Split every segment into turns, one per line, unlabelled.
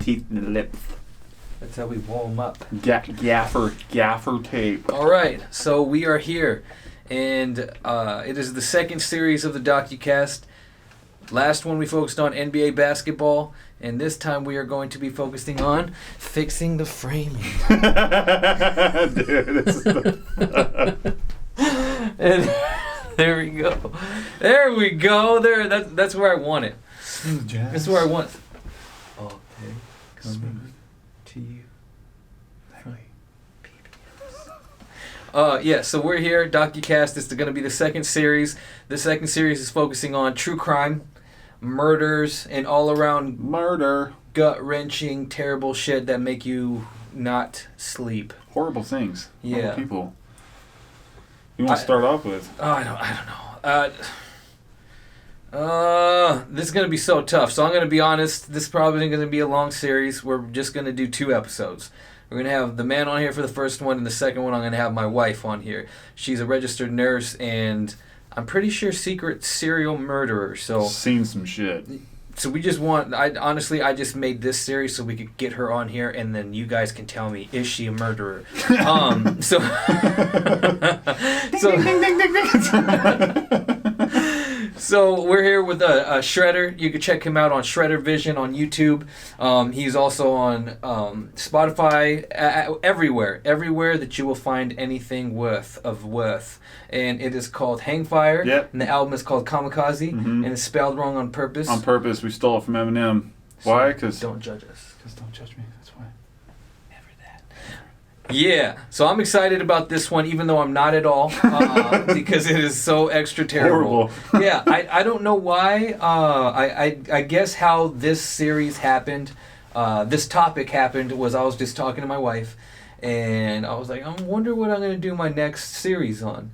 teeth and the lips.
That's how we warm up.
Gaffer tape.
All right, so we are here, and it is the second series of the DocuCast. Last one we focused on NBA basketball, and this time we are going to be focusing on fixing the framing.
Dude, this is the...
And there we go. There we go. There. That's where I want it. That's where I want. All day coming to you. Yeah, so we're here, DocuCast. This is going to be the second series. The second series is focusing on true crime, murders, and all-around gut-wrenching, terrible shit that make you not sleep.
Horrible things.
Yeah.
Horrible people. You want to start off with?
Oh, I don't know. This is going to be so tough. So I'm going to be honest. This is probably going to be a long series. We're just going to do 2 episodes. We're going to have the man on here for the first one, and the second one I'm going to have my wife on here. She's a registered nurse, and I'm pretty sure secret serial murderer. So
seen some shit.
So we just want, I just made this series so we could get her on here, and then you guys can tell me, is she a murderer? So So we're here with a Shredder. You can check him out on Shredder Vision on YouTube. He's also on Spotify, everywhere that you will find anything of worth. And it is called Hangfire.
Yep.
And the album is called Kamikaze.
Mm-hmm.
And it's spelled wrong on purpose.
On purpose. We stole it from Eminem. Why? Because
don't judge us.
Because don't judge me. That's why.
Never that. Yeah. So I'm excited about this one, even though I'm not at all, because it is so extra terrible.
Horrible.
Yeah. I don't know why. I guess how this series happened, this topic happened was I was just talking to my wife, and I was like, I wonder what I'm going to do my next series on.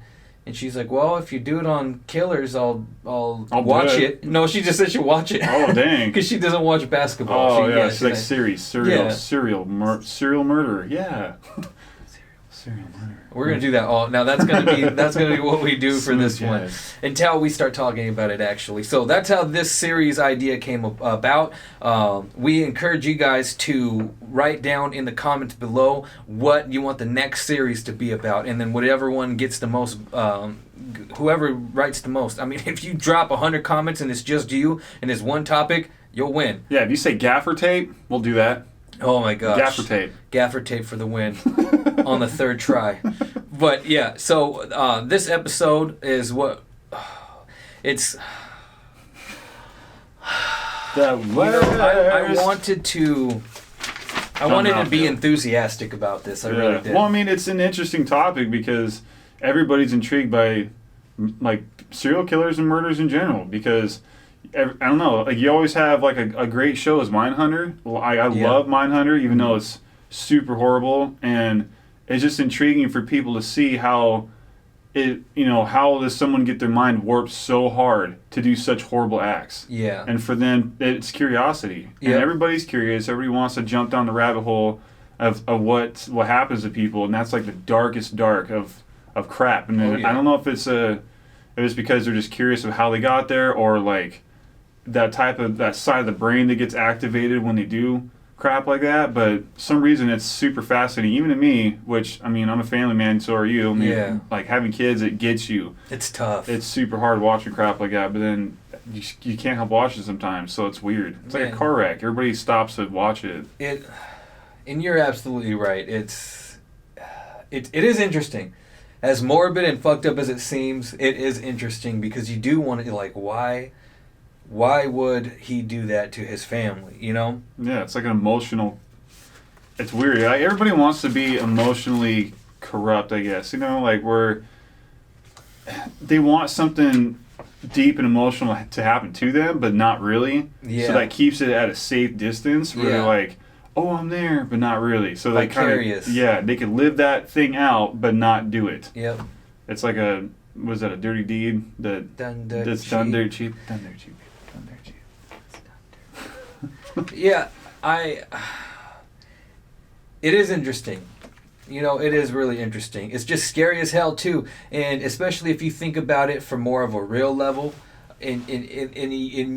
And she's like, well, if you do it on killers, I'll watch it. No, she just said she'll watch it.
Oh, dang.
Because she doesn't watch basketball.
Oh, yeah. She's like serial murderer. Yeah. Serial murderer.
We're going to do that all. Now, that's going to be what we do for this one.
Yes.
Until we start talking about it, actually. So that's how this series idea came about. We encourage you guys to write down in the comments below what you want the next series to be about. And then whatever one gets the most, whoever writes the most. I mean, if you drop 100 comments and it's just you and it's one topic, you'll win.
Yeah, if you say gaffer tape, we'll do that.
Oh my gosh.
Gaffer tape.
Gaffer tape for the win on the 3rd try. But yeah, so this episode is what it's. I wanted to be enthusiastic about this. I really did.
Well, I mean, it's an interesting topic because everybody's intrigued by like serial killers and murders in general because. I don't know. Like you always have like a great show as Mindhunter. Well, I love Mindhunter, even though it's super horrible, and it's just intriguing for people to see how how does someone get their mind warped so hard to do such horrible acts? Yeah. And for them, it's curiosity, and everybody's curious. Everybody wants to jump down the rabbit hole of what happens to people, and that's like the darkest dark of crap. And I don't know if it's because they're just curious of how they got there, or like. That side of the brain that gets activated when they do crap like that, but some reason it's super fascinating, even to me, which, I mean, I'm a family man, so are you. I mean, like, having kids, it gets you.
It's tough.
It's super hard watching crap like that, but then you can't help watching it sometimes, so it's weird. It's like a car wreck. Everybody stops to watch it.
And you're absolutely right. It is interesting. As morbid and fucked up as it seems, it is interesting because you do want to, like, why would he do that to his family, you know?
Yeah, it's like an emotional... It's weird. Like, everybody wants to be emotionally corrupt, I guess. You know, like where they want something deep and emotional to happen to them, but not really. Yeah. So that keeps it at a safe distance where they're like, oh, I'm there, but not really. So they kind of... Yeah, they can live that thing out, but not do it. Yep. It's like was that a dirty deed? That's done dirt cheap. Done dirt cheap.
Yeah, it is interesting. You know, it is really interesting. It's just scary as hell, too. And especially if you think about it from more of a real level, and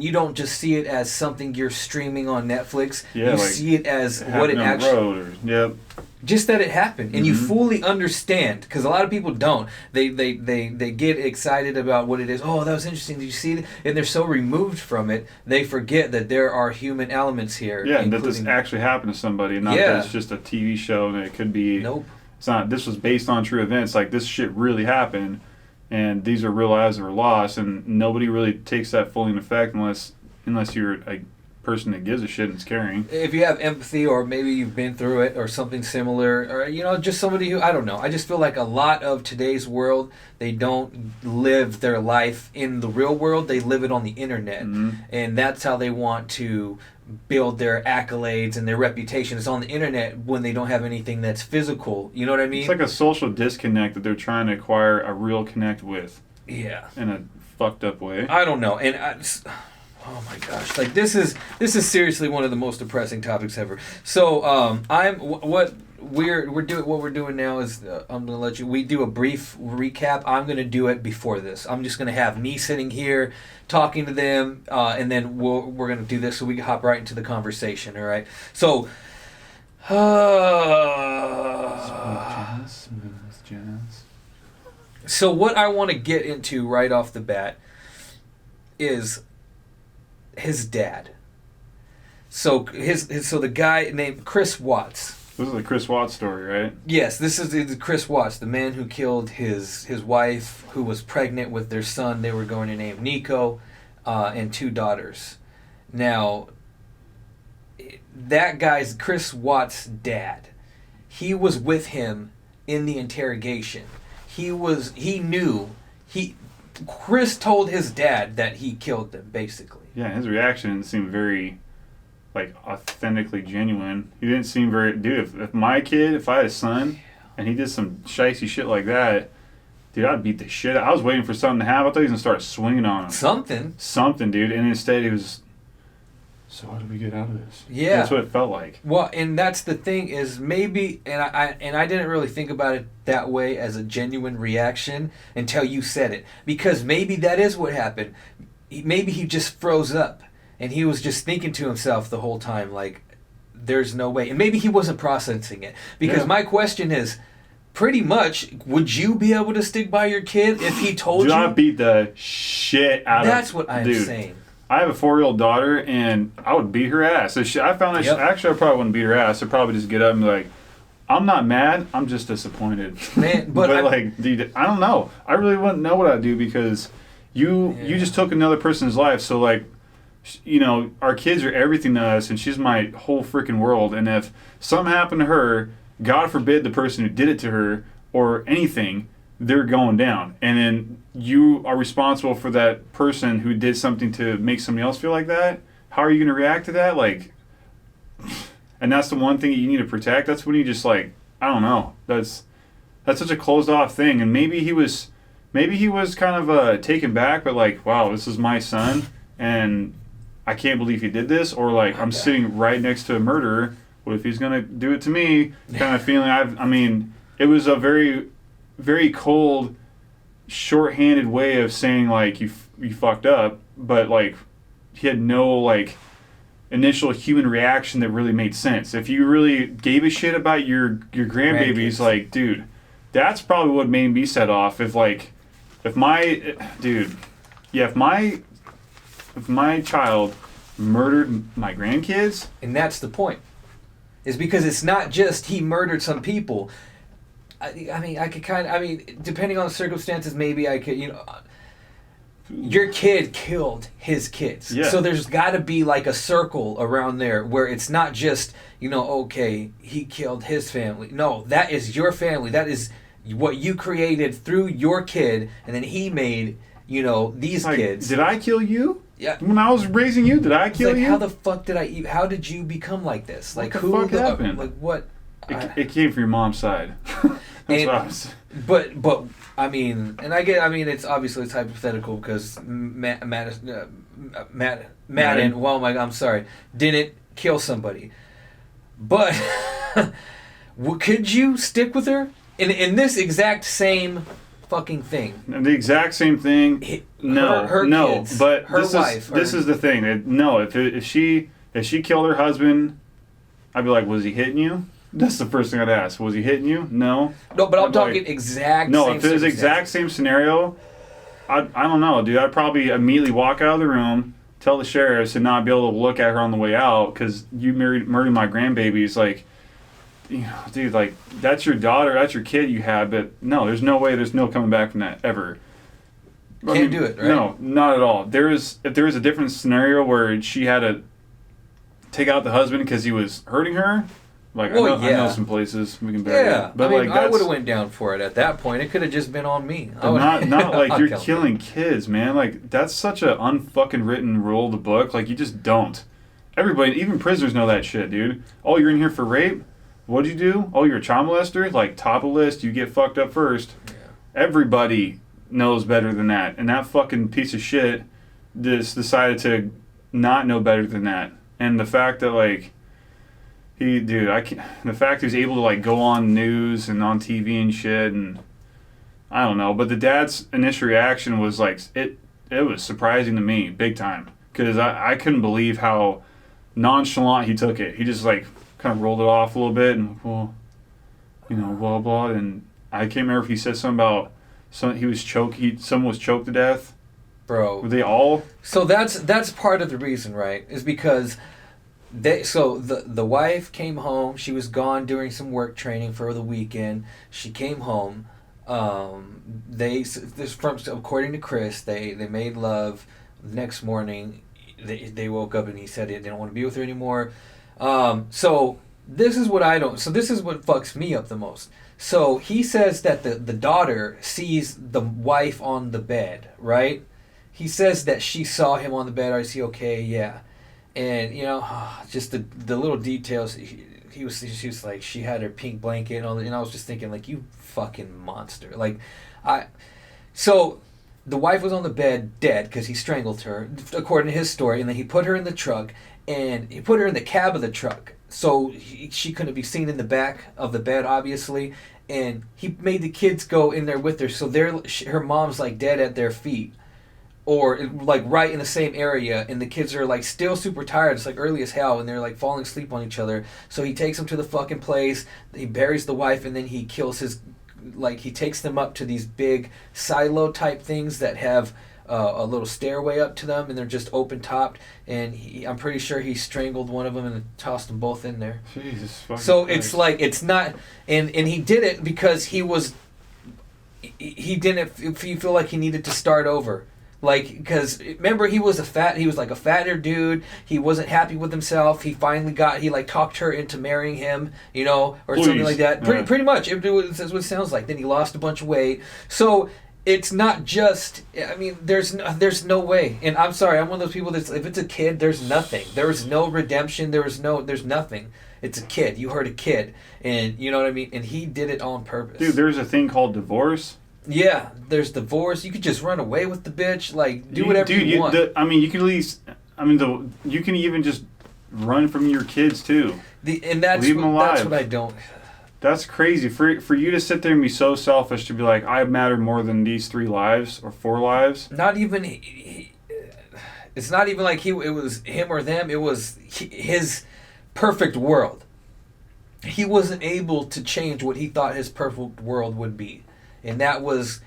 you don't just see it as something you're streaming on Netflix.
Yeah,
you
like
see it as
it
what it
happened on the
actually.
road or, yep.
Just that it happened, and you fully understand, because a lot of people don't. They get excited about what it is. Oh, that was interesting. Did you see it? And they're so removed from it, they forget that there are human elements here.
Yeah, and that this actually happened to somebody, not that it's just a TV show and it could be.
Nope.
It's not. This was based on true events. Like, this shit really happened, and these are real lives that were lost, and nobody really takes that fully in effect unless you're a person that gives a shit and is caring.
If you have empathy, or maybe you've been through it or something similar, or just somebody who, I don't know, I just feel like a lot of today's world, they don't live their life in the real world, they live it on the internet. And that's how they want to build their accolades and their reputation. It's on the internet when they don't have anything that's physical. You know what I mean?
It's like a social disconnect that they're trying to acquire a real connect with.
Yeah.
In a fucked up way.
I don't know. And oh my gosh! Like, this is seriously one of the most depressing topics ever. So what we're doing now is I'm gonna let we do a brief recap. I'm gonna do it before this. I'm just gonna have me sitting here talking to them, and then we're gonna do this so we can hop right into the conversation. All right. So. So what I want to get into right off the bat is his dad. So the guy named Chris Watts.
This is the Chris Watts story, right?
Yes, this is the Chris Watts, the man who killed his wife, who was pregnant with their son. They were going to name Nico, and 2 daughters. Now, that guy's Chris Watts' dad. He was with him in the interrogation. Chris told his dad that he killed them, basically.
Yeah, his reaction seemed very, like, authentically genuine. He didn't seem very... Dude, if I had a son, and he did some shicey shit like that, dude, I'd beat the shit out. I was waiting for something to happen. I thought he was going to start swinging on him. Something, dude. And instead he was... So how do we get out of this?
Yeah.
That's what it felt like.
Well, and that's the thing is maybe, and I didn't really think about it that way as a genuine reaction until you said it. Because maybe that is what happened. Maybe he just froze up and he was just thinking to himself the whole time, like, there's no way. And maybe he wasn't processing it. Because my question is, pretty much, would you be able to stick by your kid if he told you?
I beat the shit out of...
That's what I'm saying.
I have a 4-year-old daughter, and I would beat her ass. So I found that actually I probably wouldn't beat her ass. I'd probably just get up and be like, I'm not mad. I'm just disappointed.
Man,
but like, dude, I don't know. I really wouldn't know what I'd do because you just took another person's life. So like, our kids are everything to us, and she's my whole freaking world. And if something happened to her, God forbid the person who did it to her or anything, they're going down. And then you are responsible for that person who did something to make somebody else feel like that. How are you going to react to that? Like, and that's the one thing that you need to protect. That's when you just like, I don't know. That's such a closed off thing. And maybe he was kind of taken back, but like, wow, this is my son, and I can't believe he did this. Or like, I'm sitting right next to a murderer. What if he's going to do it to me? Kind of feeling. I mean, it was a very, very cold, short-handed way of saying like you fucked up, but like he had no like initial human reaction that really made sense. If you really gave a shit about your grandbabies, like, dude, that's probably what made me set off. If my child murdered my grandkids,
and that's the point, is because it's not just he murdered some people. I mean, depending on the circumstances, maybe I could, your kid killed his kids. Yeah. So there's got to be like a circle around there where it's not just, okay, he killed his family. No, that is your family. That is what you created through your kid, and then he made, these kids.
Did I kill you?
Yeah.
When I was raising you, did I kill you?
How the fuck how did you become like this? Like,
what the fuck happened?
Like, what?
It came from your mom's side.
But I mean, it's obviously it's hypothetical because Madden. Well, I'm sorry, didn't kill somebody, but could you stick with her in this exact same fucking thing.
The exact same thing.
Her kids,
but
her
this
wife.
This is the thing. No, if she killed her husband, I'd be like, was he hitting you? That's the first thing I'd ask. Was he hitting you? No.
No, but I'm
I'd
talking
like,
exact.
No,
same
if it was exact same scenario, I don't know, dude. I'd probably immediately walk out of the room, tell the sheriffs, and not be able to look at her on the way out because you murdered my grandbabies. Like, you know, dude, like that's your daughter, that's your kid you had, but no, there's no way, there's no coming back from that ever.
Can't do it, right?
No, not at all. If there was a different scenario where she had to take out the husband because he was hurting her. Like, I know some places we can bury it. But
I mean,
like,
I would have went down for it at that point. It could have just been on me.
Not like you're killing kids, man. Like, that's such a unfucking written rule of the book. Like, you just don't. Everybody, even prisoners know that shit, dude. Oh, you're in here for rape? What'd you do? Oh, you're a child molester? Like, top of the list, you get fucked up first. Yeah. Everybody knows better than that. And that fucking piece of shit just decided to not know better than that. And the fact that, like, the fact he was able to like go on news and on TV and shit, and I don't know, but the dad's initial reaction was like it was surprising to me big time because I couldn't believe how nonchalant he took it. He just like kind of rolled it off a little bit and well, you know, blah blah, and I can't remember if he said something about someone was choked to death.
Bro,
were they all?
So that's part of the reason, right? Is because the wife came home. She was gone doing some work training for the weekend. She came home. According to Chris, they made love. The next morning, they woke up and he said they didn't want to be with her anymore. So this is what fucks me up the most. So he says that the daughter sees the wife on the bed, right? He says that she saw him on the bed. Is he okay? Yeah. And, you know, just the little details. She was like, she had her pink blanket and all that. And I was just thinking, like, you fucking monster. Like, so the wife was on the bed dead because he strangled her, according to his story. And then he put her in the truck and he put her in the cab of the truck. So she couldn't be seen in the back of the bed, obviously. And he made the kids go in there with her. So her mom's like dead at their feet. Or like right in the same area, and the kids are like still super tired. It's like early as hell, and they're like falling asleep on each other. So he takes them to the fucking place. He buries the wife, and then he kills he takes them up to these big silo type things that have a little stairway up to them, and they're just open topped. And I'm pretty sure he strangled one of them and tossed them both in there.
Jesus fucking
So
Christ.
it's like it's not, and he did it because he didn't feel like he needed to start over. Like, because remember, he was like a fatter dude. He wasn't happy with himself. He finally he like talked her into marrying him, you know, or something like that. Pretty much, that's what it sounds like. Then he lost a bunch of weight. So it's not just, I mean, there's no way. And I'm sorry, I'm one of those people that's, if it's a kid, there's nothing. There's no redemption. There's nothing. It's a kid. You hurt a kid. And you know what I mean? And he did it on purpose.
Dude, there's a thing called divorce.
Yeah, there's divorce. You could just run away with the bitch. Like, do whatever you want.
You can at least. You can even just run from your kids too.
Leave them alive. That's what I don't.
That's crazy for you to sit there and be so selfish to be like, I matter more than these 3 lives or 4 lives.
Not even. It's not even like it was him or them. It was his perfect world. He wasn't able to change what he thought his perfect world would be. And that was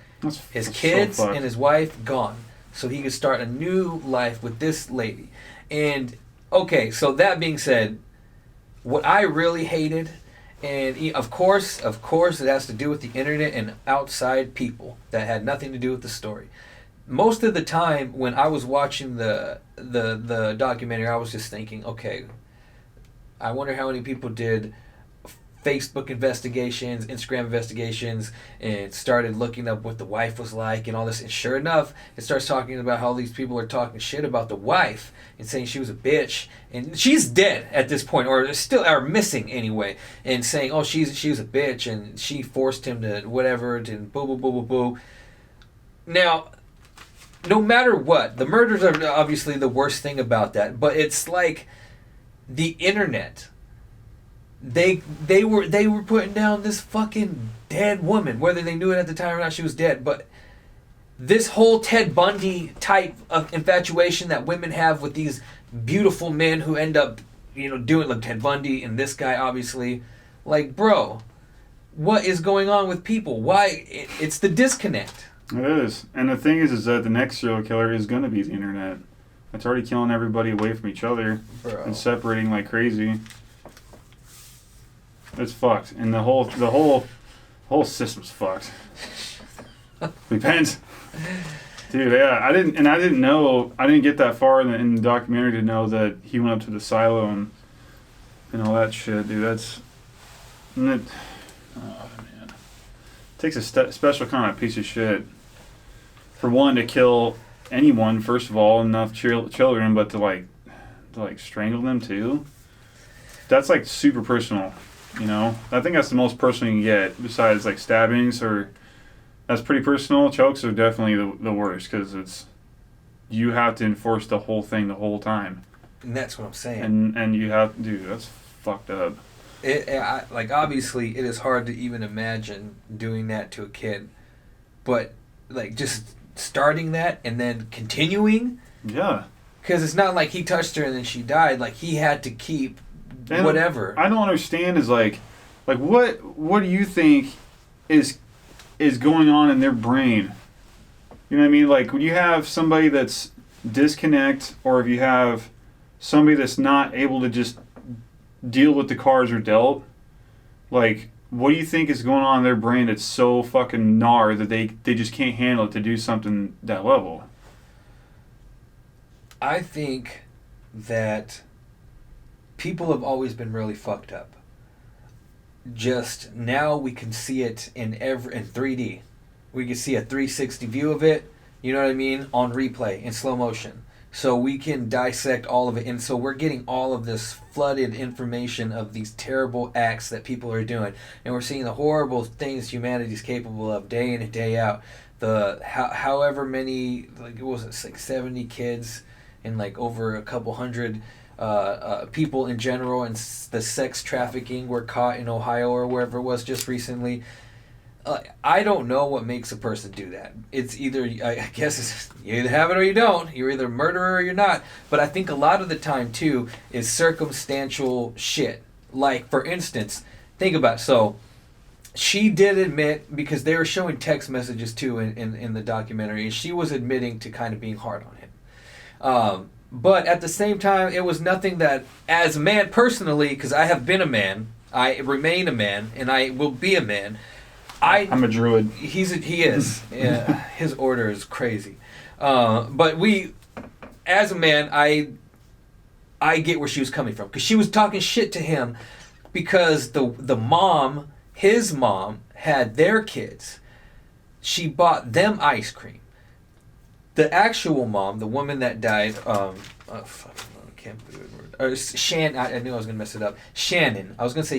his kids and his wife gone. So he could start a new life with this lady. And, okay, so that being said, what I really hated, and of course it has to do with the internet and outside people that had nothing to do with the story. Most of the time when I was watching the documentary, I was just thinking, okay, I wonder how many people did Facebook investigations, Instagram investigations, and started looking up what the wife was like and all this. And sure enough, it starts talking about how these people are talking shit about the wife and saying she was a bitch. And she's dead at this point, or still are missing anyway. And saying, oh, she was a bitch and she forced him to whatever, to boo, boo, boo, boo, boo. Now, no matter what, the murders are obviously the worst thing about that. But it's like the internet. They were putting down this fucking dead woman, whether they knew it at the time or not. She was dead, but this whole Ted Bundy type of infatuation that women have with these beautiful men who end up, doing like Ted Bundy and this guy, obviously, like, bro, what is going on with people? Why? It's the disconnect.
It is. And the thing is that the next serial killer is going to be the internet. It's already killing everybody away from each other, bro, and separating like crazy. It's fucked. And the whole system's fucked. Repent. Dude, yeah, I didn't get that far in the documentary to know that he went up to the silo and all that shit, dude. Oh man, it takes a special kind of piece of shit for one to kill anyone, first of all, enough children, but to strangle them too. That's like super personal, I think that's the most personal you can get besides like stabbings or. That's pretty personal. Chokes are definitely the worst because you have to enforce the whole thing the whole time.
And that's what I'm saying.
And you have, dude, that's fucked up.
Obviously, it is hard to even imagine doing that to a kid, but like just starting that and then continuing. Yeah. Because it's not like he touched her and then she died. Like he had to keep whatever.
I don't understand is like what do you think is going on in their brain? You know what I mean? Like when you have somebody that's disconnect, or if you have somebody that's not able to just deal with the cards they're dealt, like what do you think is going on in their brain that's so fucking gnar that they just can't handle it to do something that level?
I think that people have always been really fucked up. Just now we can see it in 3D. We can see a 360 view of it, you know what I mean, on replay in slow motion. So we can dissect all of it, and so we're getting all of this flooded information of these terrible acts that people are doing, and we're seeing the horrible things humanity's capable of day in and day out. However many, like it was like 70 kids and like over a couple hundred people in general, and the sex trafficking were caught in Ohio or wherever it was just recently. I don't know what makes a person do that. It's either, I guess it's, you either have it or you don't. You're either a murderer or you're not. But I think a lot of the time too is circumstantial shit. Like for instance, think about it. So she did admit, because they were showing text messages too in the documentary, and she was admitting to kind of being hard on him. But at the same time, it was nothing that, as a man personally, because I have been a man, I remain a man, and I will be a man. I'm
a druid.
He is. Yeah, his order is crazy. But as a man, I get where she was coming from, because she was talking shit to him because the mom, his mom, had their kids. She bought them ice cream. The actual mom, the woman that died, I can't believe it. I knew I was going to mess it up. Shannon. I was going to say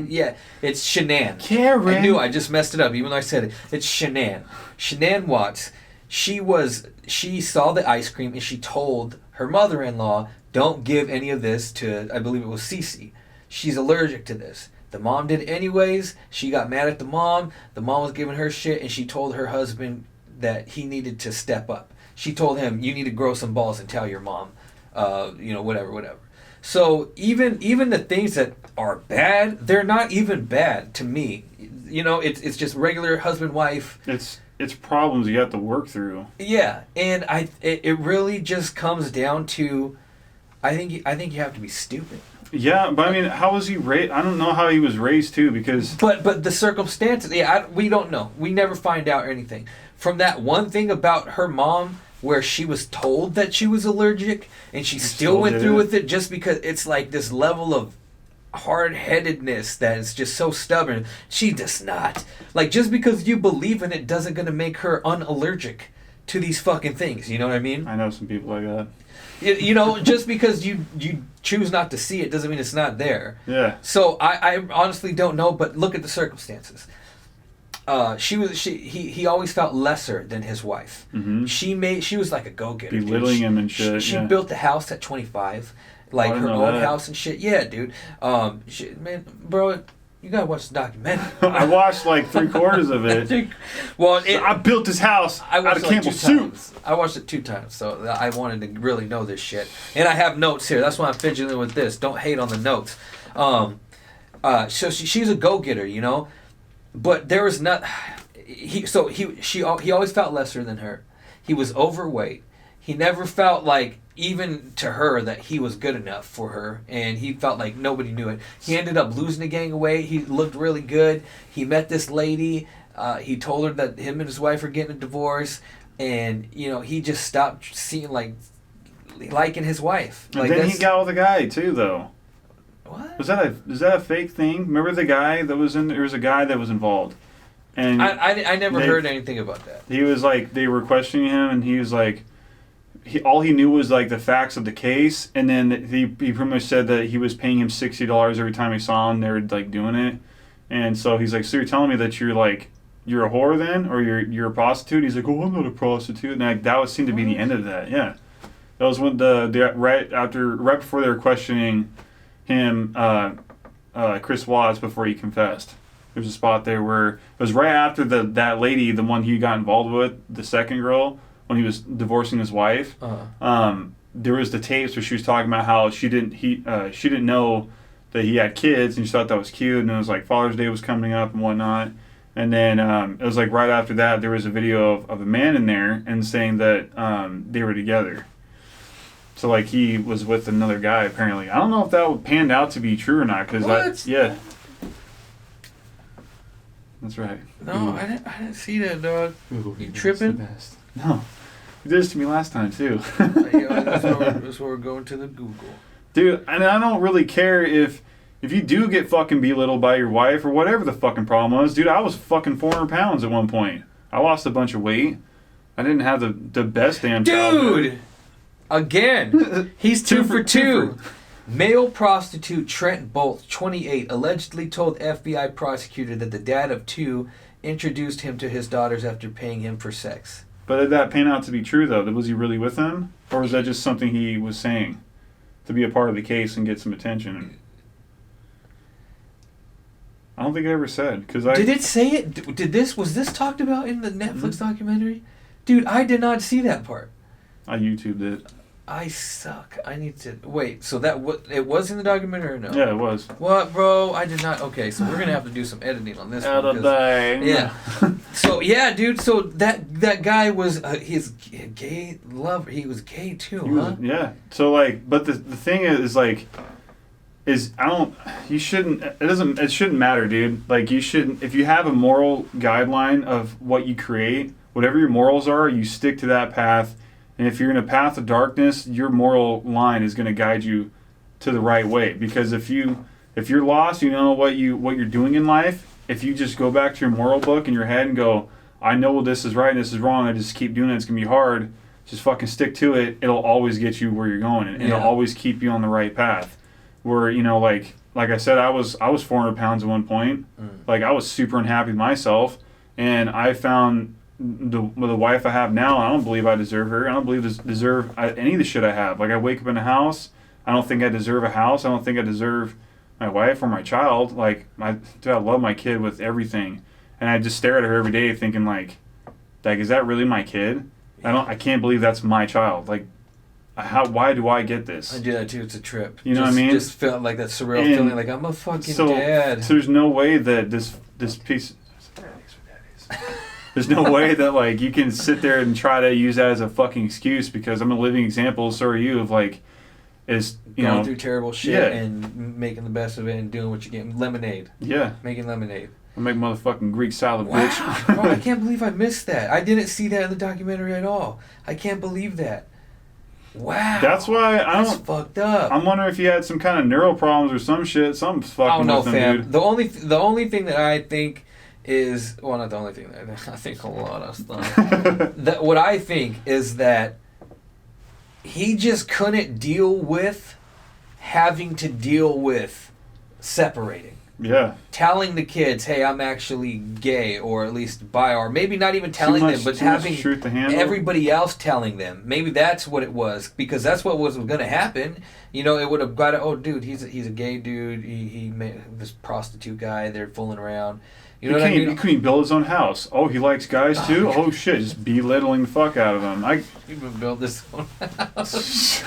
yeah, it's Shanann.
Karen.
I knew I just messed it up, even though I said it. It's Shanann. Shanann Watts. She saw the ice cream and she told her mother-in-law, don't give any of this to, I believe it was Cece. She's allergic to this. The mom did anyways. She got mad at the mom. The mom was giving her shit, and she told her husband that he needed to step up. She told him, you need to grow some balls and tell your mom, whatever. So even the things that are bad, they're not even bad to me. It's just regular husband, wife.
It's problems you have to work through.
Yeah, and it really just comes down to, I think you have to be stupid.
Yeah, but I mean, how was he raised? I don't know how he was raised too, because...
But the circumstances, we don't know. We never find out anything. From that one thing about her mom, where she was told that she was allergic, and she still went through with it just because it's like this level of hard-headedness that is just so stubborn. She does not. Like, just because you believe in it doesn't gonna make her unallergic to these fucking things, you know what I mean?
I know some people like that.
Just because you choose not to see it doesn't mean it's not there.
Yeah.
So I honestly don't know, but look at the circumstances. He always felt lesser than his wife.
Mm-hmm.
She was like a go-getter.
Belittling him and shit.
She built the house at 25, like her own house and shit. Yeah, dude. Bro, You gotta watch the documentary.
I watched like 3/4 of it.
Well,
I built this house out of Campbell soup.
I watched it 2 times, so I wanted to really know this shit. And I have notes here. That's why I'm fidgeting with this. Don't hate on the notes. So she's a go-getter, you know, but there was not. He always felt lesser than her. He was overweight. He never felt like, even to her, that he was good enough for her, and he felt like nobody knew it. He ended up losing a gang of weight. He looked really good. He met this lady. He told her that him and his wife are getting a divorce, and you know, he just stopped seeing liking his wife.
And then he got with a guy too, though.
What?
Was that a fake thing? Remember the guy that was in? There was a guy that was involved, and
I never heard anything about that.
He was like, they were questioning him, and he was like, all he knew was like the facts of the case, and then he pretty much said that he was paying him $60 every time he saw him. They were like doing it, and so he's like, so you're telling me that you're a whore then, or you're a prostitute? He's like, oh, I'm not a prostitute, and like, that seemed to be the end of that. Yeah, that was when right before they were questioning him, Chris Watts, before he confessed. There's a spot there where it was right after that lady, the one he got involved with, the second girl, when he was divorcing his wife. There was the tapes where she was talking about how she didn't know that he had kids, and she thought that was cute, and it was like Father's Day was coming up and whatnot. And then it was like right after that, there was a video of a man in there and saying that they were together. So like he was with another guy apparently. I don't know if that panned out to be true or not, because yeah. That's right.
No,
Ooh.
I didn't see that, dog.
Ooh,
you tripping?
No. You did this to me last time, too.
That's why we're going to the Google.
Dude, and I don't really care if you do get fucking belittled by your wife or whatever the fucking problem was. Dude, I was fucking 400 pounds at one point. I lost a bunch of weight. I didn't have the best damn childhood.
Dude! Again, he's 2 for 2. Male prostitute Trent Bolt, 28, allegedly told FBI prosecutor that the dad of 2 introduced him to his daughters after paying him for sex.
But did that pan out to be true, though? Was he really with them? Or was that just something he was saying to be a part of the case and get some attention? I don't think it ever said.
Did it say it? Was this talked about in the Netflix documentary? Dude, I did not see that part.
I YouTubed it.
I suck. I need to wait. So it was in the documentary or no?
Yeah, it was.
What, bro? I did not. Okay, so we're gonna have to do some editing on this.
Editing.
Yeah. So yeah, dude. So that guy was his gay lover. He was gay too, huh?
Yeah. So like, but the thing is like, you shouldn't. It shouldn't matter, dude. Like you shouldn't. If you have a moral guideline of what you create, whatever your morals are, you stick to that path. And if you're in a path of darkness, your moral line is going to guide you to the right way. Because if you're lost, you know what you're doing in life. If you just go back to your moral book in your head and go, I know this is right and this is wrong, I just keep doing it, it's going to be hard. Just fucking stick to it. It'll always get you where you're going, and it'll always keep you on the right path. Where, you know, like I said, I was 400 pounds at one point. Like I was super unhappy with myself, and I found the wife I have now. I don't believe I deserve her. I don't believe I deserve any of the shit I have. Like I wake up in a house. I don't think I deserve a house. I don't think I deserve my wife or my child. Like I love my kid with everything, and I just stare at her every day, thinking like, is that really my kid? I can't believe that's my child. Like, why do I get this?
I do that too. It's a trip.
You know what I mean?
Just felt like that surreal feeling, like I'm a fucking dad.
So there's no way that this piece. There's no way that like you can sit there and try to use that as a fucking excuse, because I'm a living example. So are you, of like, going
through terrible shit and making the best of it and doing what you get. Lemonade.
Yeah.
Making lemonade.
I make motherfucking Greek salad,
wow.
bitch.
Bro, I can't believe I missed that. I didn't see that in the documentary at all. I can't believe that. Wow.
That's why
That's fucked up.
I'm wondering if you had some kind of neural problems or some shit. Something's fucking
I don't know,
with them,
fam.
dude.
The only thing that I think is, well, not the only thing. I think a lot of stuff. What I think is that he just couldn't deal with having to deal with separating.
Yeah.
telling the kids, hey, I'm actually gay, or at least bi, or maybe not even telling them, but having
truth to handle.
everybody else telling them. Maybe that's what it was, because that's what was going to happen. You know, it would have got, oh, dude, he's a gay dude. He made this prostitute guy. They're fooling around. You know what I mean?
He couldn't even build his own house. Oh, he likes guys too? Oh, shit, just belittling the fuck out of him.
You even build this own house.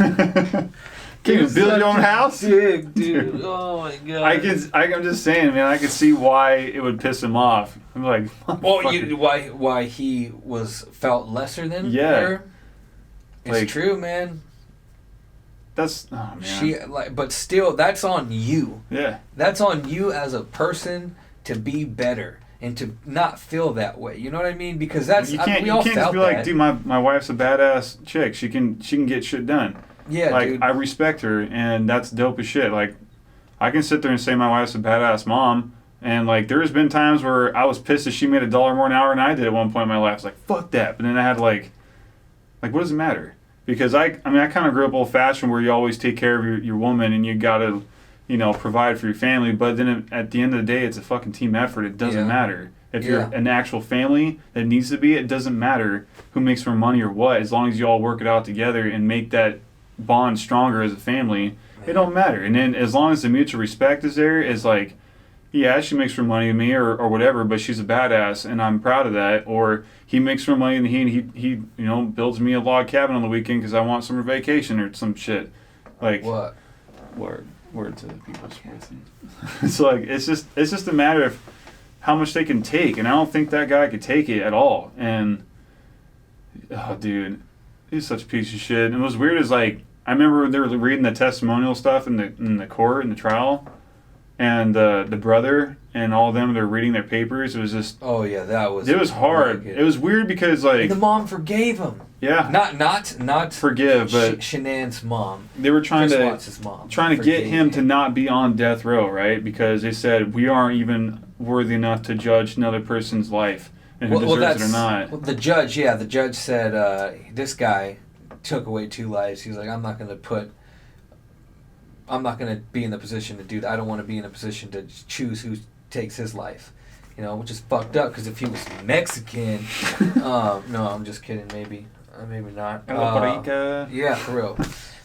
Can you build your own house?
Dude. Oh my god.
I'm just saying, man. I could see why it would piss him off. I'm like,
why he felt lesser than her? It's
like,
true, man.
That's man.
But still, that's on you.
Yeah.
That's on you as a person to be better and to not feel that way. You know what I mean? Because that's
we all can't just be like, dude, my wife's a badass chick. She can get shit done.
Yeah,
like,
dude.
I respect her, and that's dope as shit. Like, I can sit there and say my wife's a badass mom, and like, there's been times where I was pissed that she made $1 more an hour than I did at one point in my life. I was like, fuck that. But then I had like, what does it matter? Because I kind of grew up old fashioned where you always take care of your woman and you gotta, provide for your family. But then at the end of the day, it's a fucking team effort. It doesn't matter. If you're an actual family that needs to be, it doesn't matter who makes more money or what. As long as you all work it out together and make that bond stronger as a family, it don't matter. And then as long as the mutual respect is there, it's like, yeah, she makes more money than me or whatever, but she's a badass and I'm proud of that. Or he makes more money than he builds me a log cabin on the weekend because I want summer vacation or some shit. Like
what?
Word to the people's words. It's like it's just a matter of how much they can take, and I don't think that guy could take it at all. And oh, dude, he's such a piece of shit. And it was weird. Is like I remember they were reading the testimonial stuff in the court in the trial. And the brother and all of them, they're reading their papers. It was just...
Oh, yeah, that was...
It was hard. It was weird because, like...
And the mom forgave him.
Yeah.
Not
forgive, but...
Shanann's mom.
They were trying
mom
to get him to not be on death row, right? Because they said, we aren't even worthy enough to judge another person's life and who deserves it or not.
Well, the judge said, this guy took away 2 lives. He was like, I'm not going to be in the position to do that. I don't want to be in a position to choose who takes his life, which is fucked up. Because if he was Mexican, no, I'm just kidding. Maybe not. Yeah, for real.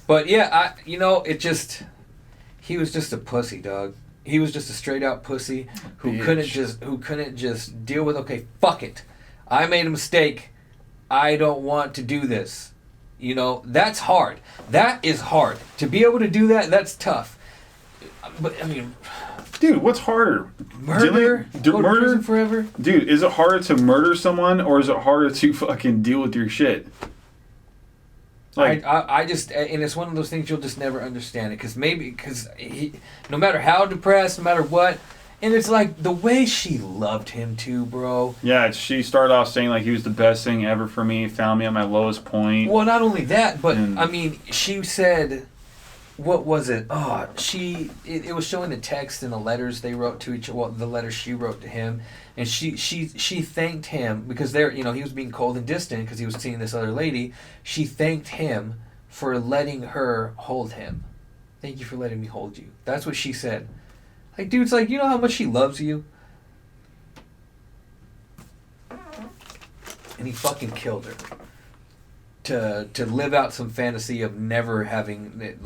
But yeah, he was just a pussy, dog. He was just a straight out pussy who couldn't just deal with. Okay, fuck it. I made a mistake. I don't want to do this. That's hard. That is hard. To be able to do that, that's tough. But, I mean...
Dude, what's harder?
Murder? Go to prison forever?
Dude, is it harder to murder someone, or is it harder to fucking deal with your shit?
Like, I just... And it's one of those things you'll just never understand it. Because no matter how depressed, no matter what... And it's like the way she loved him too, bro.
Yeah, she started off saying like he was the best thing ever for me, found me at my lowest point.
Well, not only that, but she said, what was it? Oh, it was showing the text and the letters they wrote to each other. Well, the letters she wrote to him, and she thanked he was being cold and distant because he was seeing this other lady. She thanked him for letting her hold him. Thank you for letting me hold you. That's what she said. Like, dude, it's like, you know how much she loves you? And he fucking killed her. To live out some fantasy of never having it,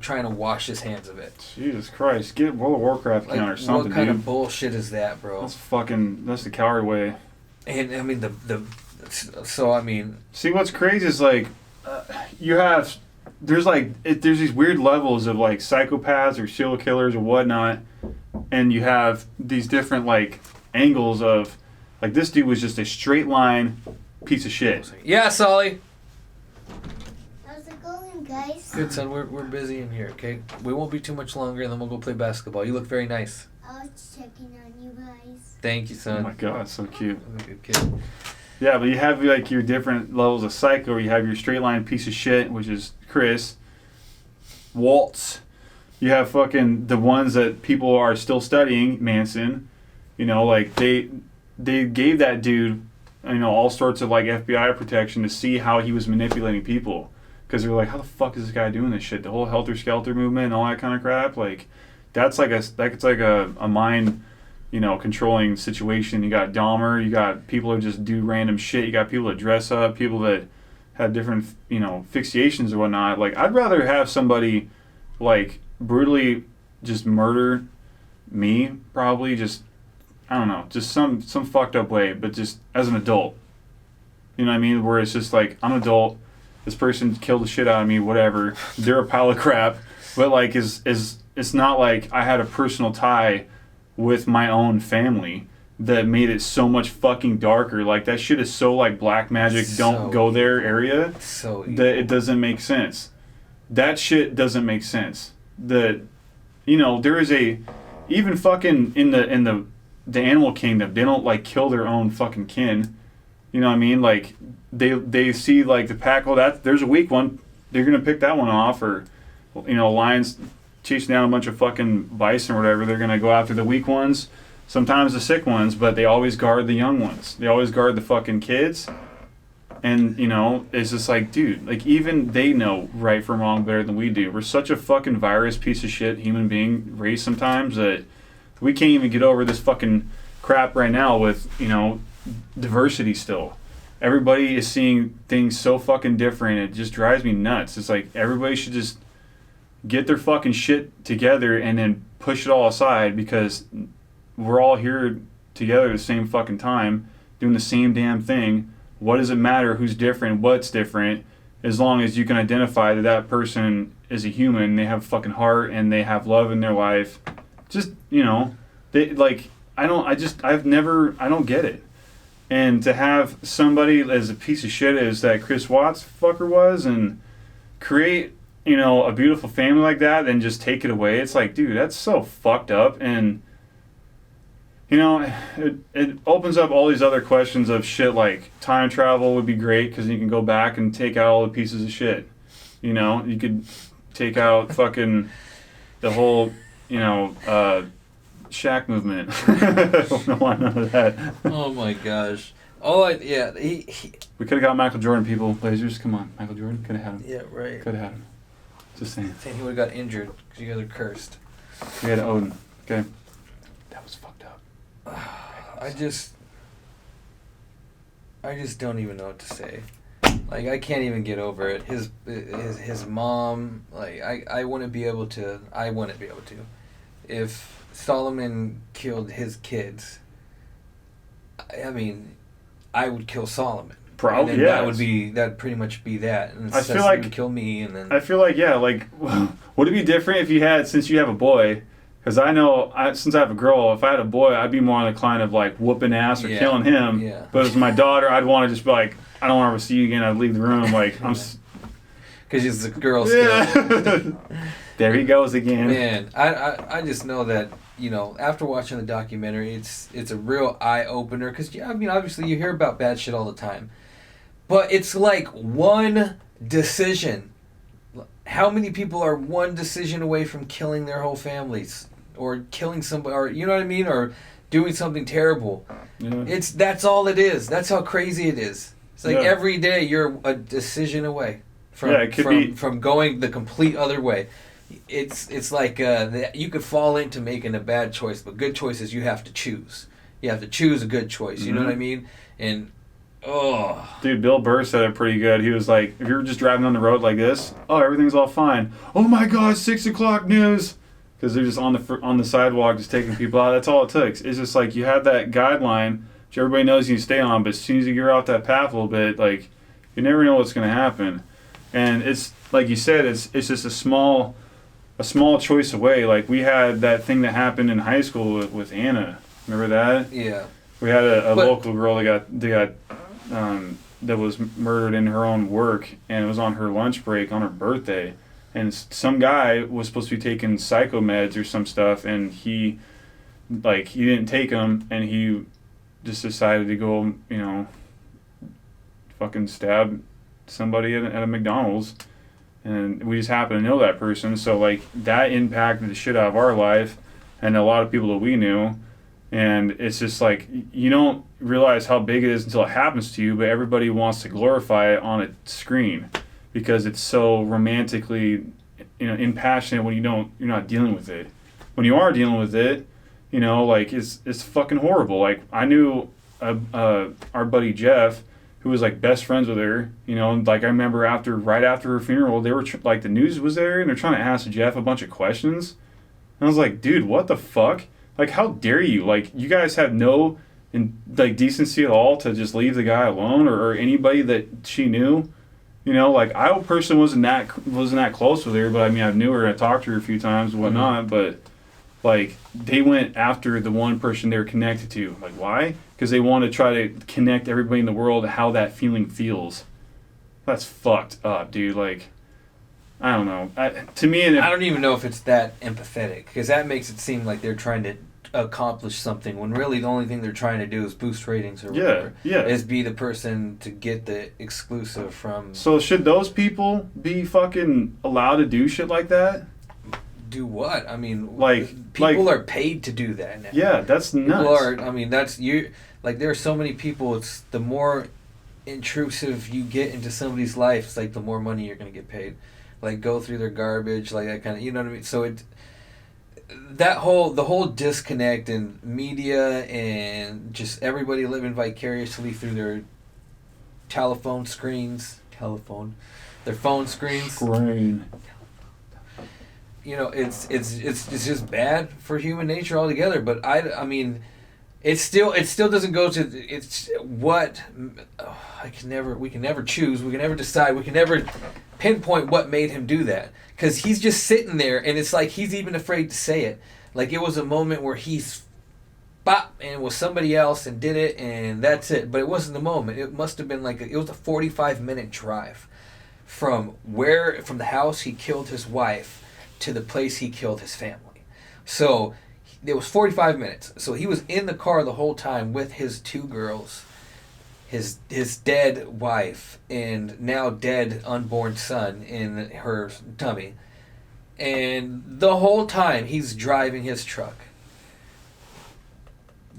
trying to wash his hands of it.
Jesus Christ. Get World of Warcraft account or something,
what kind
dude.
of bullshit is that, bro?
That's the coward way.
And, I mean,
See, what's crazy is, there's these weird levels of, psychopaths or serial killers or whatnot. And you have these different angles of this dude was just a straight line piece of shit.
Yeah, Solly.
How's it going, guys?
Good, son. We're busy in here, okay? We won't be too much longer, and then we'll go play basketball. You look very nice.
I was checking on you guys.
Thank you, son.
Oh my God, so cute.
I'm a good kid.
Yeah, but you have your different levels of psycho. You have your straight line piece of shit, which is Chris. Waltz. You have fucking the ones that people are still studying, Manson. They gave that dude, all sorts of FBI protection to see how he was manipulating people. Because they were like, how the fuck is this guy doing this shit? The whole Helter Skelter movement and all that kind of crap. that's like a mind, controlling situation. You got Dahmer, you got people who just do random shit, you got people that dress up, people that have different, fixations or whatnot. Like, I'd rather have somebody, like, brutally just murder me, probably, just, I don't know, just some fucked up way, but just as an adult. You know what I mean? Where it's just like, I'm an adult, this person killed the shit out of me, whatever, they're a pile of crap, but, like, it's not like I had a personal tie with my own family that made it so much fucking darker. Like, that shit is so, like, black magic, don't go there area, that it doesn't make sense. That shit doesn't make sense. There is even fucking in the animal kingdom, they don't, like, kill their own fucking kin. You know what I mean? Like, they see, like, the pack, there's a weak one, they're gonna pick that one off, or, lions chasing down a bunch of fucking bison or whatever, they're gonna go after the weak ones, sometimes the sick ones, but they always guard the young ones. They always guard the fucking kids. And, it's just like, dude, like, even they know right from wrong better than we do. We're such a fucking virus piece of shit human being race sometimes that we can't even get over this fucking crap right now with, diversity still. Everybody is seeing things so fucking different. It just drives me nuts. It's like, everybody should just get their fucking shit together and then push it all aside, because we're all here together at the same fucking time doing the same damn thing. What does it matter who's different, what's different, as long as you can identify that person is a human, they have a fucking heart and they have love in their life. Just, they, like, I don't get it. And to have somebody as a piece of shit as that Chris Watts fucker was, and create, a beautiful family like that, and just take it away, it's like, dude, that's so fucked up. And it opens up all these other questions of shit, like time travel would be great because you can go back and take out all the pieces of shit. You could take out fucking the whole, Shaq movement. I don't want none of that.
Oh my gosh. We
could have got Michael Jordan, people. Blazers, come on. Michael Jordan, could have had him.
Yeah, right.
Could have had him. Just saying.
He would have got injured because you guys are cursed.
We had Odin. Okay. That was fucked up.
I just don't even know what to say. Like, I can't even get over it. His mom, like, I wouldn't be able to. If Solomon killed his kids, I mean, I would kill Solomon.
Probably,
and
yeah.
That'd pretty much be that. And
I feel like
he would kill me, and then.
I feel like, yeah, like, would it be different if you had, since you have a boy? Because I know, since I have a girl, if I had a boy, I'd be more on the line of, like, whooping ass or killing him.
Yeah.
But as my daughter, I'd want to just be like, I don't want to ever see you again. I'd leave the room. Like, I'm.
Because she's a girl still.
Yeah. There he goes again.
Man, I just know that, after watching the documentary, it's a real eye opener. Because, I mean, obviously you hear about bad shit all the time. But it's like one decision. How many people are one decision away from killing their whole families? Or killing somebody, or, you know what I mean? Or doing something terrible. Yeah. That's all it is. That's how crazy it is. It's like every day you're a decision away from going the complete other way. It's like you could fall into making a bad choice, but good choices you have to choose. You have to choose a good choice. You know what I mean? And
dude, Bill Burr said it pretty good. He was like, if you're just driving on the road like this, everything's all fine. Oh my God, 6 o'clock news, because they're just on the sidewalk just taking people out. That's all it takes. It's just like you have that guideline which everybody knows you stay on, but as soon as you get off that path a little bit, like, you never know what's going to happen. And it's like you said, it's just a small choice away. Like, we had that thing that happened in high school with Anna. Remember that?
Yeah.
We had a local girl that was murdered in her own work, and it was on her lunch break on her birthday. And some guy was supposed to be taking psychomeds or some stuff, and he didn't take them, and he just decided to go, fucking stab somebody at a McDonald's. And we just happen to know that person, so, like, that impacted the shit out of our life and a lot of people that we knew. And it's just like, you don't realize how big it is until it happens to you, but everybody wants to glorify it on a screen because it's so romantically, impassionate when you're not dealing with it. when you are dealing with it, you know, like it's fucking horrible. Like I knew our buddy Jeff, who was like best friends with her, you know, and like I remember right after her funeral, they were like the news was there and they're trying to ask Jeff a bunch of questions. And I was like, dude, what the fuck? Like, how dare you? Like, you guys have no like decency at all to just leave the guy alone or anybody that she knew. You know, like I personally wasn't that close with her, but I mean I knew her, I talked to her a few times and whatnot, but like they went after the one person they were connected to. Like why? Because they want to try to connect everybody in the world to how that feeling feels. That's fucked up, dude. Like I don't know. To me,
I don't even know if it's that empathetic because that makes it seem like they're trying to accomplish something when really the only thing they're trying to do is boost ratings or whatever. Is be the person to get the exclusive from.
So should those people be fucking allowed to do shit like that?
Do what? I mean,
like
people are paid to do that now.
Yeah, that's nuts.
People are. I mean, that's you. Like there are so many people. It's the more intrusive you get into somebody's life, it's like the more money you're gonna get paid. Like go through their garbage, like that kind of. You know what I mean? So the whole disconnect in media and just everybody living vicariously through their their phone screens. You know, it's just bad for human nature altogether. But I mean, it still doesn't go to it's what we can never choose, we can never decide, we can never pinpoint what made him do that. Because he's just sitting there, and it's like he's even afraid to say it. Like it was a moment where he's bop, and it was somebody else and did it, and that's it. But it wasn't the moment. It must have been like it was a 45-minute drive from the house he killed his wife to the place he killed his family. So it was 45 minutes. So he was in the car the whole time with his two girls, his dead wife and now dead unborn son in her tummy. And the whole time he's driving his truck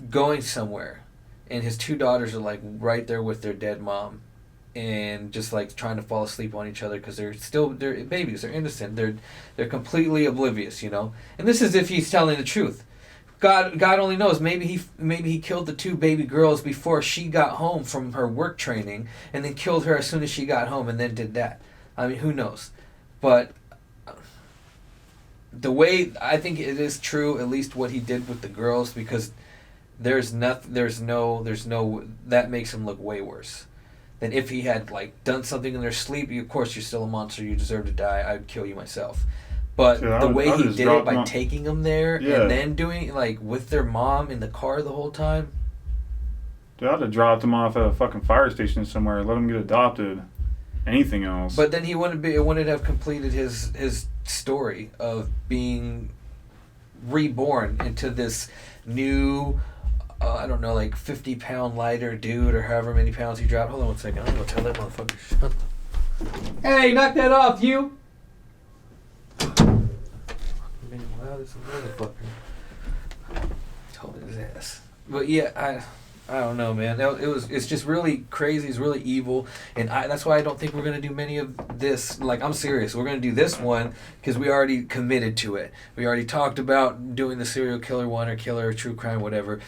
going somewhere, and his two daughters are like right there with their dead mom and just like trying to fall asleep on each other because they're babies, they're innocent, they're completely oblivious, you know. And this is if he's telling the truth. God only knows. Maybe he killed the two baby girls before she got home from her work training, and then killed her as soon as she got home, and then did that. I mean, who knows? But the way I think it is true, at least what he did with the girls, because there's no that makes him look way worse than if he had like done something in their sleep. Of course, you're still a monster. You deserve to die. I'd kill you myself. But the way he did it by taking them there and then doing like with their mom in the car the whole time.
Dude, I'd have dropped them off at a fucking fire station somewhere, let them get adopted. Anything else.
But then he wouldn't have completed his story of being reborn into this new, I don't know, like 50-pound lighter dude or however many pounds he dropped. Hold on 1 second. I'm going to tell that motherfucker. Shut up. Hey, knock that off, you! Wow, this motherfucker. Told his ass. But yeah, I don't know, man. It's just really crazy. It's really evil, and that's why I don't think we're gonna do many of this. Like, I'm serious. We're gonna do this one because we already committed to it. We already talked about doing the serial killer one or killer or true crime, whatever.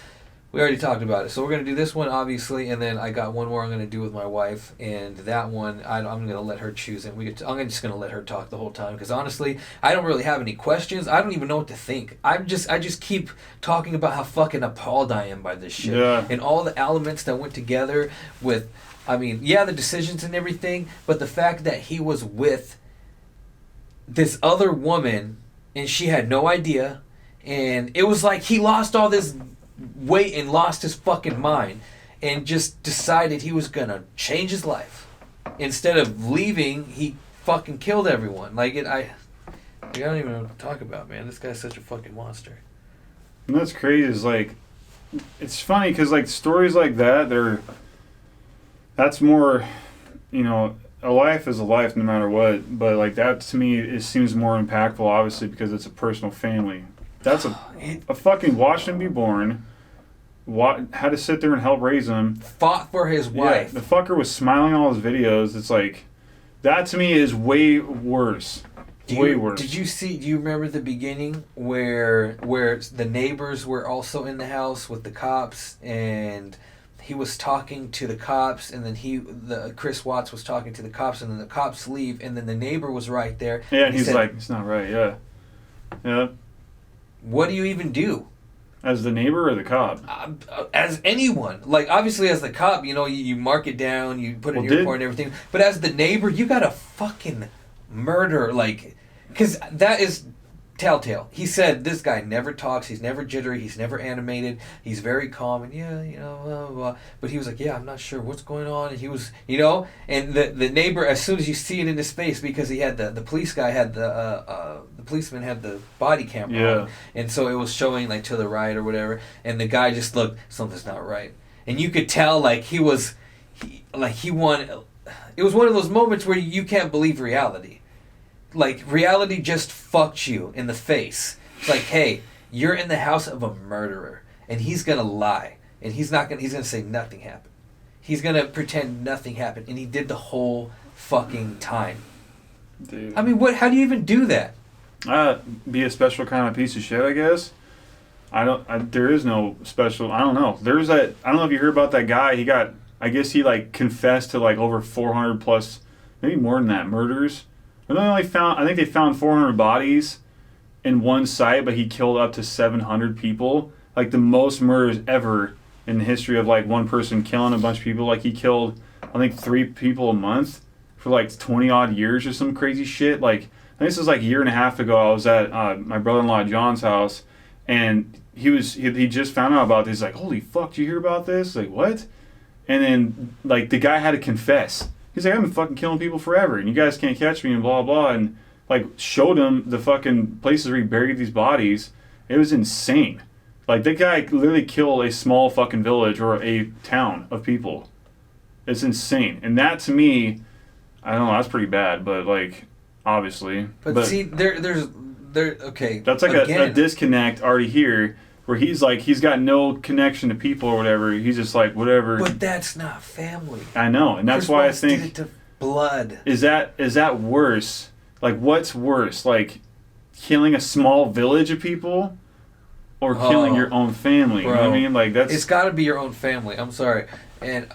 We already talked about it. So we're going to do this one, obviously, and then I got one more I'm going to do with my wife, and that one, I'm going to let her choose it. I'm just going to let her talk the whole time, because honestly, I don't really have any questions. I don't even know what to think. I just keep talking about how fucking appalled I am by this shit.
Yeah.
And all the elements that went together with, I mean, yeah, the decisions and everything, but the fact that he was with this other woman, and she had no idea, and it was like he lost all this weight and lost his fucking mind and just decided he was gonna change his life. Instead of leaving, he fucking killed everyone. Like, I don't even know what to talk about, man. This guy's such a fucking monster.
And that's crazy. Is like, it's funny because like stories like that, that's more, you know, a life is a life no matter what. But like that to me, it seems more impactful, obviously, because it's a personal family. That's a fucking watched him be born. Had to sit there and help raise him.
Fought for his wife.
Yeah, the fucker was smiling in all his videos. It's like, that to me is way worse Way worse.
Did you see? Do you remember the beginning where the neighbors were also in the house with the cops, and he was talking to the cops, and then Chris Watts was talking to the cops, and then the cops leave, and then the neighbor was right there.
Yeah, and he's said, like, it's not right. Yeah, yeah.
What do you even do?
As the neighbor or the cop?
As anyone. Like, obviously, as the cop, you mark it down, you put it in your report and everything. But as the neighbor, you got to fucking murder, like... Because that is telltale. He said this guy never talks, he's never jittery, he's never animated, he's very calm, and blah, blah, blah. But he was like, I'm not sure what's going on. And he was, and the neighbor, as soon as you see it in his face, because he had the police guy had the policeman had the body camera on, and so it was showing like to the right or whatever, and the guy just looked, something's not right. And you could tell like he was, he won. It was one of those moments where you can't believe reality. Like, reality just fucked you in the face. It's like, hey, you're in the house of a murderer, and he's gonna lie, and he's gonna say nothing happened. He's gonna pretend nothing happened, and he did the whole fucking time.
Dude.
I mean, how do you even do that?
Be a special kind of piece of shit, I guess. There is no special, I don't know. There's that, I don't know if you heard about that guy, I guess he, like, confessed to, like, over 400 plus, maybe more than that, murders. And I think they found 400 bodies in one site, but he killed up to 700 people. Like, the most murders ever in the history of, like, one person killing a bunch of people. Like, he killed, I think, 3 people a month for, like, 20-odd years or some crazy shit. Like, I think this was, like, a year and a half ago. I was at my brother-in-law John's house, and he just found out about this. He's like, holy fuck, did you hear about this? Like, what? And then, like, the guy had to confess. He's like, I've been fucking killing people forever, and you guys can't catch me, and blah, blah, and, like, showed him the fucking places where he buried these bodies. It was insane. Like, that guy literally killed a small fucking village or a town of people. It's insane. And that, to me, I don't know, that's pretty bad, but, like, obviously.
But see, there's okay.
That's like a disconnect already here, where he's like, he's got no connection to people or whatever. He's just like, whatever.
But that's not family.
I know, and that's why I think...
did it to blood.
Is that worse? Like, what's worse? Like, killing a small village of people? Or killing your own family?
Bro,
you know what I mean? Like, that's...
It's got to be your own family. I'm sorry.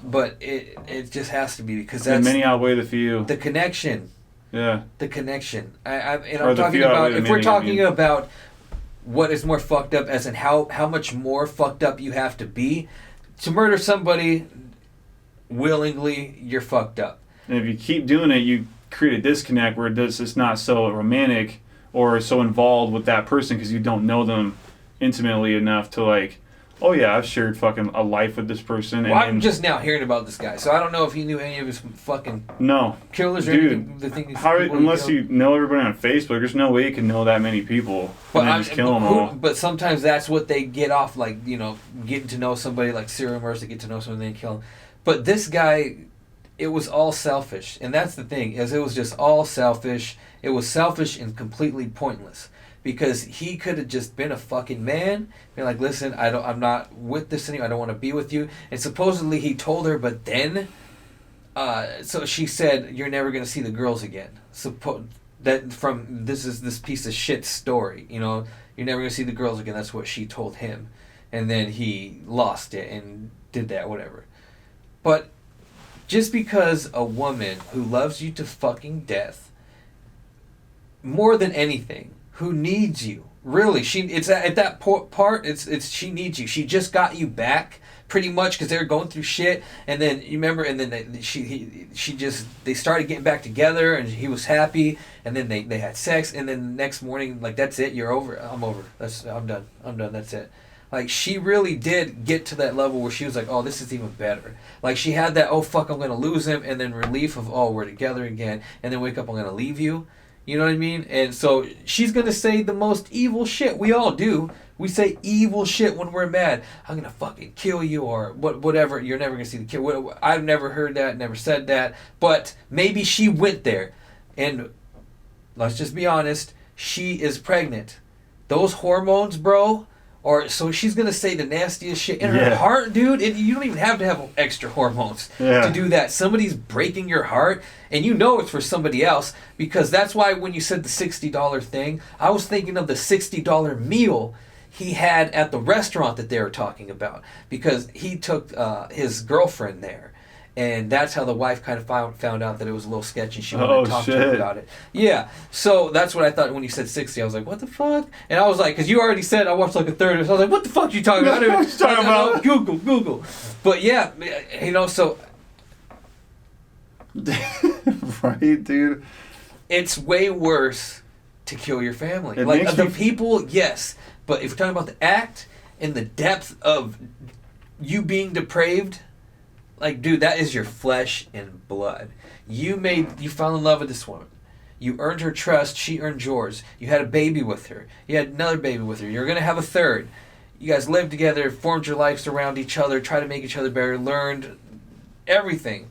But it just has to be, because that's...
And many outweigh the few.
The connection.
Yeah.
The connection. I'm
Or
talking about... If we're talking about... What is more fucked up, as in how much more fucked up you have to be to murder somebody willingly, you're fucked up.
And if you keep doing it, you create a disconnect where it's not so romantic or so involved with that person because you don't know them intimately enough to, like, oh yeah, I've shared fucking a life with this person.
Well, I'm just now hearing about this guy, so I don't know if you knew any of his fucking killers or anything.
Unless you know everybody on Facebook, there's no way you can know that many people and then just kill them all.
But sometimes that's what they get off, like, getting to know somebody, like serial murders, they get to know somebody and they kill them. But this guy, it was all selfish, and that's the thing, is it was just all selfish. It was selfish and completely pointless. Because he could have just been a fucking man, been like, listen, I'm not with this anymore, I don't want to be with you. And supposedly he told her, but then, so she said, you're never going to see the girls again. This is this piece of shit story, you're never going to see the girls again, that's what she told him. And then he lost it and did that, whatever. But just because a woman who loves you to fucking death, more than anything, who needs you, really, she needs you. She just got you back pretty much because they were going through shit, and then you remember, and then they started getting back together, and he was happy, and then they had sex, and then the next morning, like, that's it, you're over, I'm over, I'm done, that's it. Like, she really did get to that level where she was like, oh, this is even better. Like, she had that, oh fuck, I'm gonna lose him, and then relief of, oh, we're together again, and then wake up, I'm gonna leave you. You know what I mean? And so she's going to say the most evil shit. We all do. We say evil shit when we're mad. I'm going to fucking kill you, or whatever. You're never going to see the kid. I've never heard that, never said that. But maybe she went there. And let's just be honest. She is pregnant. Those hormones, bro, Or so she's gonna say the nastiest shit in her heart, dude. You don't even have to have extra hormones to do that. Somebody's breaking your heart, and you know it's for somebody else, because that's why when you said the $60 thing, I was thinking of the $60 meal he had at the restaurant that they were talking about, because he took his girlfriend there. And that's how the wife kind of found out that it was a little sketchy. She wanted to talk to her about it. Yeah. So that's what I thought when you said 60. I was like, what the fuck? And I was like, because you already said I watched like a third of it. So I was like, what the fuck are you talking about?
What you talking about?
Google. But yeah, so.
Right, dude.
It's way worse to kill your family.
It
like
makes
the
me...
people, yes. But if we're talking about the act and the depth of you being depraved, like, dude, that is your flesh and blood. You fell in love with this woman. You earned her trust. She earned yours. You had a baby with her. You had another baby with her. You're going to have a third. You guys lived together, formed your lives around each other, tried to make each other better, learned everything.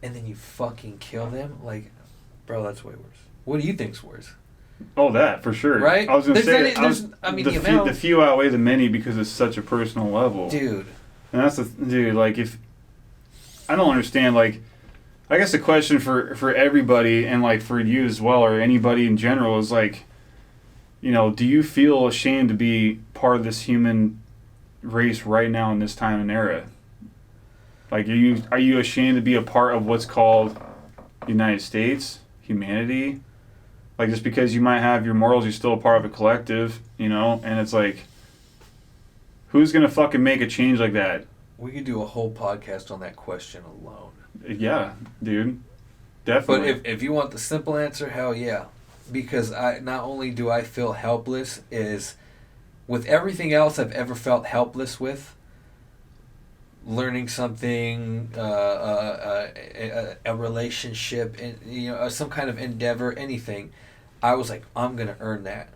And then you fucking kill them? Like, bro, that's way worse. What do you think's worse?
Oh, that, for sure.
Right?
I was going to say,
the
few outweigh the many because it's such a personal level.
Dude.
And that's dude, like, if... I don't understand, like, I guess the question for everybody, and, like, for you as well, or anybody in general, is, like, you know, do you feel ashamed to be part of this human race right now in this time and era? Like, are you ashamed to be a part of what's called the United States, humanity? Like, just because you might have your morals, you're still a part of a collective, you know? And it's like, who's going to fucking make a change like that?
We could do a whole podcast on that question alone.
Yeah, dude. Definitely.
But if you want the simple answer, hell yeah. Because not only do I feel helpless, is with everything else I've ever felt helpless with, learning something, a relationship, and some kind of endeavor, anything, I was like, I'm gonna earn that,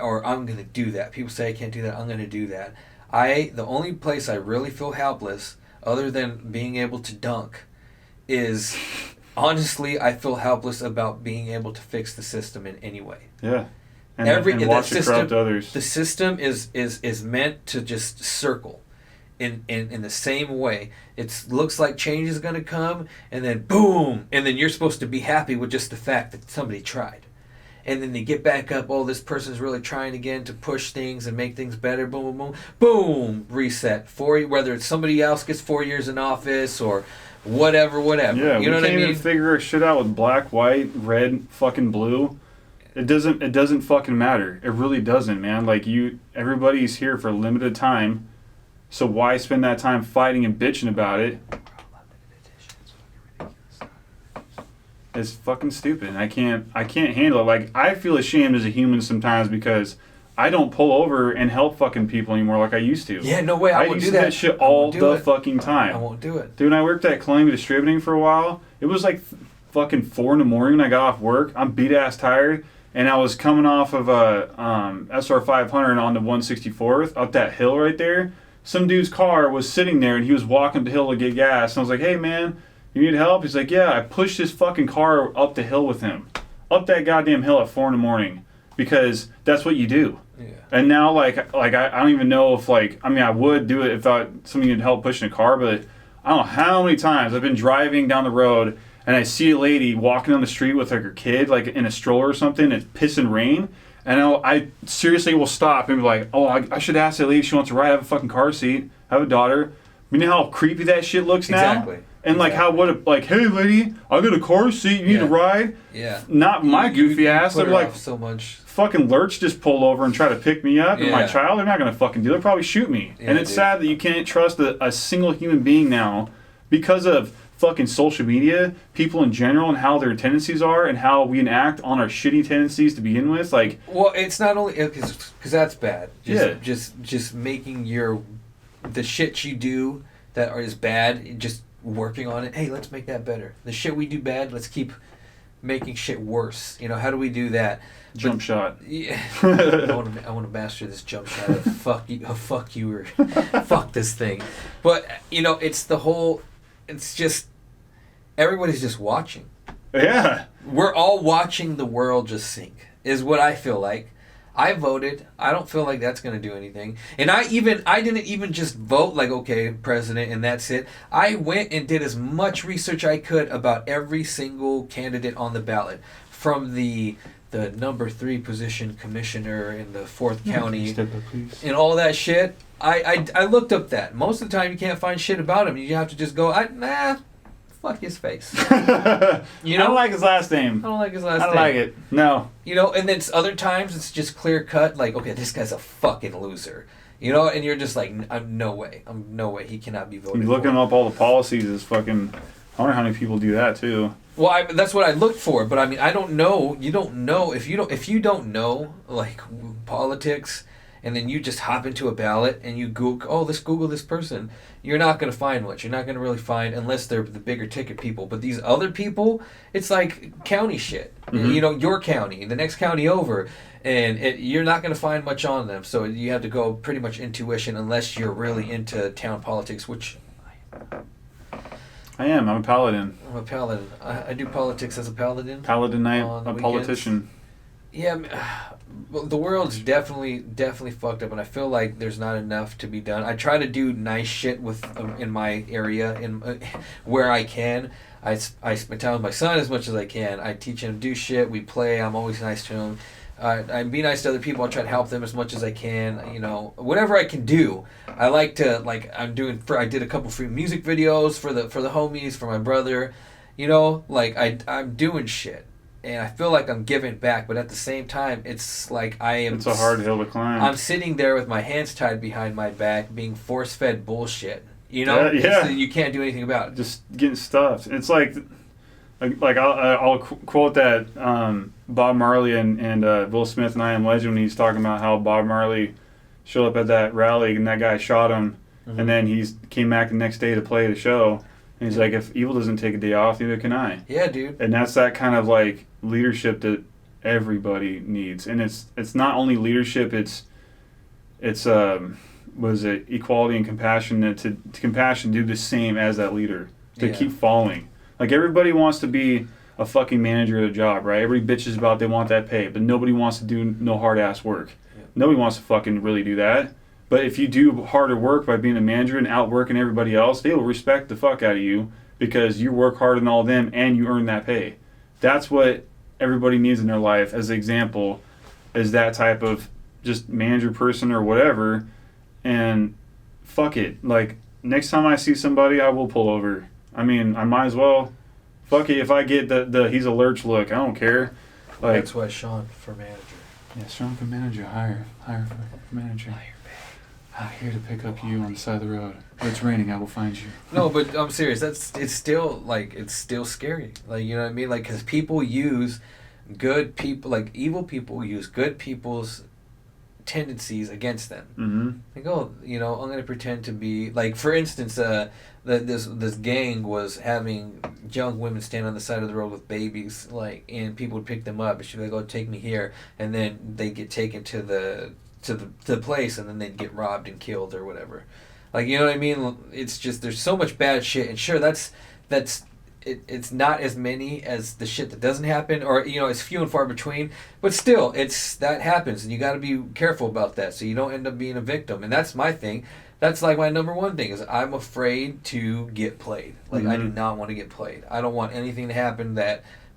or I'm gonna do that. People say I can't do that. I'm gonna do that. The only place I really feel helpless, other than being able to dunk, is honestly I feel helpless about being able to fix the system in any way.
Yeah. And watch it corrupt others.
The system is meant to just circle in the same way. It looks like change is going to come, and then boom, and then you're supposed to be happy with just the fact that somebody tried. And then they get back up, oh, this person's really trying again to push things and make things better, boom, boom, boom, boom, reset. Whether it's somebody else gets 4 years in office or whatever.
Yeah,
you know what I mean?
We can't even figure our shit out with black, white, red, fucking blue. It doesn't fucking matter. It really doesn't, man. Like, everybody's here for a limited time, so why spend that time fighting and bitching about it? It's fucking stupid. I can't handle it. Like, I feel ashamed as a human sometimes because I don't pull over and help fucking people anymore like I used to.
Yeah, no way. I won't do that.
I used to that shit all the fucking time.
I won't do it.
Dude, when I worked at Columbia Distributing for a while, it was like fucking 4 a.m. when I got off work. I'm beat-ass tired, and I was coming off of a SR 500 onto 164th, up that hill right there. Some dude's car was sitting there, and he was walking up the hill to get gas. And I was like, hey, man, you need help? He's like, yeah. I pushed his fucking car up the hill with him. Up that goddamn hill at 4 a.m. because that's what you do.
Yeah.
And now, like I don't even know if, like, I mean, I would do it if somebody needed help pushing a car, but I don't know how many times I've been driving down the road and I see a lady walking down the street with, like, her kid, like, in a stroller or something, and it's pissing rain, and I seriously will stop and be like, oh, I should ask that lady if she wants to ride. I have a fucking car seat. I have a daughter. You know how creepy that shit looks now?
Exactly.
And like hey lady, I got a car seat, you need to ride?
Yeah.
Not my goofy ass. They're like,
so much.
Fucking lurch just pull over and try to pick me up, and my child, they're not going to fucking do it. They'll probably shoot me.
Yeah,
and it's sad that you can't trust a single human being now because of fucking social media, people in general, and how their tendencies are, and how we enact on our shitty tendencies to begin with. Like,
well, it's not only because that's bad. Just making the shit you do that is bad, just working on it. Hey, let's make that better. The shit we do bad, let's keep making shit worse. You know, how do we do that?
Jump shot.
Yeah, I want to master this jump shot. Fuck you, or fuck this thing. But it's just everybody's just watching.
Yeah.
We're all watching the world just sink. Is what I feel like. I voted. I don't feel like that's going to do anything. And I didn't even just vote like, okay, president, and that's it. I went and did as much research I could about every single candidate on the ballot, from the number 3 position commissioner in the 4th county,
Step up, please.
and all that shit. I looked up that. Most of the time, you can't find shit about him. You have to just go, fuck his face. You know?
I don't like his last name.
I don't like his last
I
name.
don't like it. No.
You know, and then other times it's just clear cut, like, okay, this guy's a fucking loser. You know, and you're just like, no way. He cannot be voted
You're
for.
looking up all the policies is fucking... I wonder how many people do that, too.
Well, that's what I looked for, but I mean, I don't know. You don't know if you don't know like politics, and then you just hop into a ballot and you Google, let's Google this person. You're not going to find much. You're not going to really find, unless they're the bigger ticket people. But these other people, it's like county shit.
Mm-hmm.
You know, your county, the next county over, and you're not going to find much on them. So you have to go pretty much intuition, unless you're really into town politics, which
I am. I'm a paladin.
I'm a paladin. I do politics as a paladin.
Paladin knight,
On the
a
weekends.
politician.
Yeah, well, the world's definitely fucked up, and I feel like there's not enough to be done. I try to do nice shit with in my area, where I can. I spend time with my son as much as I can. I teach him to do shit. We play. I'm always nice to him. I be nice to other people. I try to help them as much as I can. You know, whatever I can do. I like to I did a couple free music videos for the homies, for my brother. You know, like I'm doing shit. And I feel like I'm giving back, but at the same time, it's like I am...
It's a hard hill to climb.
I'm sitting there with my hands tied behind my back, being force-fed bullshit. You know?
Yeah.
You can't do anything about it.
Just getting stuffed. It's like I'll quote that Bob Marley and Will Smith and I Am Legend, when he's talking about how Bob Marley showed up at that rally and that guy shot him, and then he came back the next day to play the show. And he's like, if evil doesn't take a day off, neither can I.
Yeah, dude.
And that's that kind of like leadership that everybody needs. And it's not only leadership, it's equality and compassion, to compassion do the same as that leader, to keep following. Like, everybody wants to be a fucking manager at a job, right? Everybody bitches about they want that pay, but nobody wants to do no hard ass work.
Yeah.
Nobody wants to fucking really do that. But if you do harder work by being a manager and outworking everybody else, they will respect the fuck out of you because you work harder than all of them and you earn that pay. That's what everybody needs in their life as an example, is that type of just manager person or whatever. And fuck it. Like, next time I see somebody, I will pull over. I mean, I might as well. Fuck it if I get the he's a lurch look. I don't care. Like,
That's why Sean for manager.
Yeah, Sean for manager. Hire for manager. I'm here to pick up you on the side of the road. When it's raining, I will find you.
No, but I'm serious. It's still scary. Like, you know what I mean? Like, because people use good people, like evil people use good people's tendencies against them.
Mm-hmm.
Like, I'm gonna pretend to be like, for instance, this gang was having young women stand on the side of the road with babies, like, and people would pick them up, and she'd be like, "Oh, take me here," and then they get taken to the place, and then they'd get robbed and killed or whatever. Like, you know what I mean? It's just, there's so much bad shit, and sure, it's not as many as the shit that doesn't happen, or, you know, it's few and far between, but still, that happens, and you got to be careful about that so you don't end up being a victim. And that's my thing. That's like my number one thing, is I'm afraid to get played. Like, I do not want to get played. I don't want anything to happen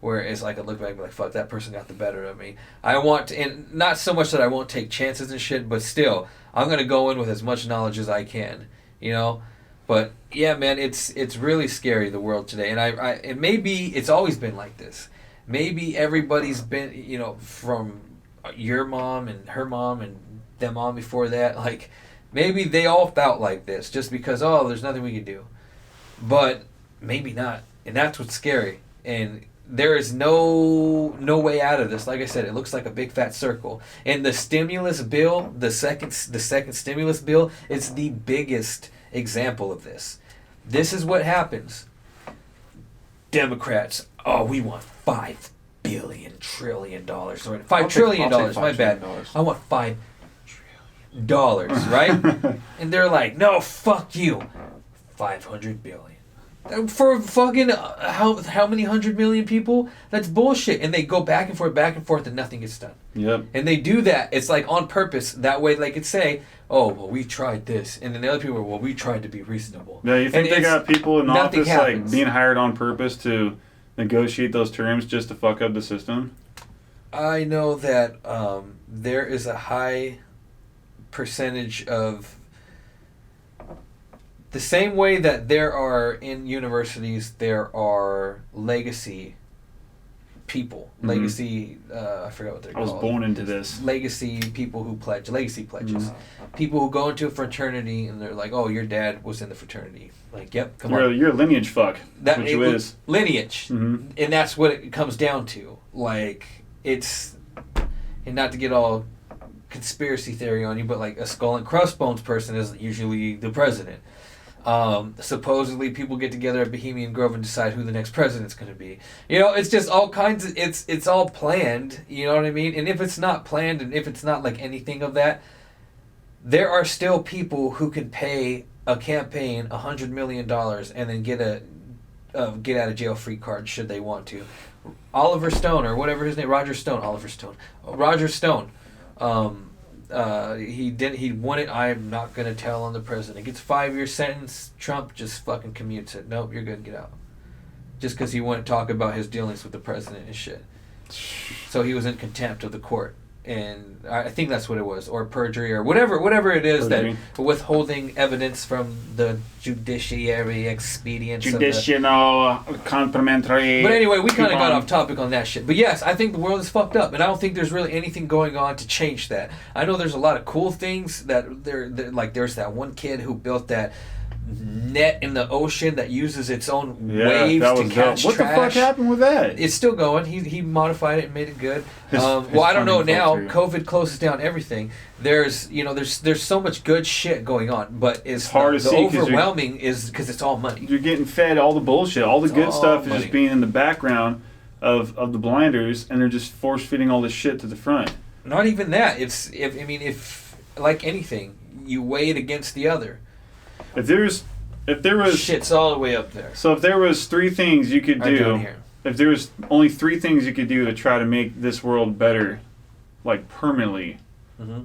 where it's like I look back and be like, fuck, that person got the better of me. I want to, and not so much that I won't take chances and shit, but still, I'm going to go in with as much knowledge as I can, you know? But yeah, man, it's really scary, the world today. And it maybe it's always been like this. Maybe everybody's been, you know, from your mom and her mom and their mom before that, like, maybe they all felt like this just because, there's nothing we can do. But maybe not. And that's what's scary. And there is no way out of this. Like I said, it looks like a big fat circle. And the stimulus bill, the second stimulus bill, is the biggest example of this. This is what happens. Democrats, we want $5 trillion. Sorry, $5 trillion. My bad. I want $5 trillion, right? And they're like, no, fuck you. $500 billion. For fucking how many 100 million people? That's bullshit. And they go back and forth, and nothing gets done.
Yep.
And they do that. It's like on purpose. That way they could say, "Oh, well, we tried this," and then the other people are, "Well, we tried to be reasonable."
Yeah, you think
And
they got people in
nothing
office
happens.
like being hired on purpose to negotiate those terms just to fuck up the system?
I know that there is a high percentage of the same way that there are in universities, there are legacy people.
Mhm.
Legacy, I forgot what they're
I
called.
was born into this.
Legacy people who pledge, legacy pledges.
Mhm.
People who go into a fraternity and they're like, "Oh, your dad was in the fraternity." Like, yep, come
You're,
on.
you're a lineage fuck.
That
That's what you is.
lineage.
Mm-hmm.
And that's what it comes down to. Like, it's, and not to get all conspiracy theory on you, but like a skull and crossbones person is usually the president. Supposedly people get together at Bohemian Grove and decide who the next president's going to be. You know, it's just all kinds of, it's all planned, you know what I mean? And if it's not planned, and if it's not like anything of that, there are still people who can pay a campaign $100 million and then get a get out of jail free card should they want to. Oliver Stone, or whatever his name, Roger Stone. He won it. I'm not gonna tell on the president. Gets a 5-year sentence. Trump just fucking commutes it. Nope, you're good. Get out. Just because he wouldn't talk about his dealings with the president and shit. So he was in contempt of the court, and I think that's what it was, or perjury, or whatever it is,
Perjury.
that withholding evidence from the judiciary expedience.
Judicial complimentary.
But anyway, we kind of got
coupon.
off topic on that shit. But yes, I think the world is fucked up, and I don't think there's really anything going on to change that. I know there's a lot of cool things that they're like. There's that one kid who built that net in the ocean that uses its own waves
that
to
was
catch
dope. What
trash.
the fuck happened with that?
It's still going. He modified it and made it good.
His
Well, I don't know
funding
now.
fell through.
COVID closes down everything. There's so much good shit going on, but it's
hard to
the
see 'cause you're-
overwhelming is because it's all money.
You're getting fed all the bullshit. All the good
all
stuff is
money.
just being in the background of the blinders, and they're just force feeding all this shit to the front.
Not even that. It's if like anything, you weigh it against the other.
If there was
Shit's all the way up there.
So if there was 3 things you could
Right down
do,
here.
if there was only 3 things you could do to try to make this world better, like permanently,
Mm-hmm.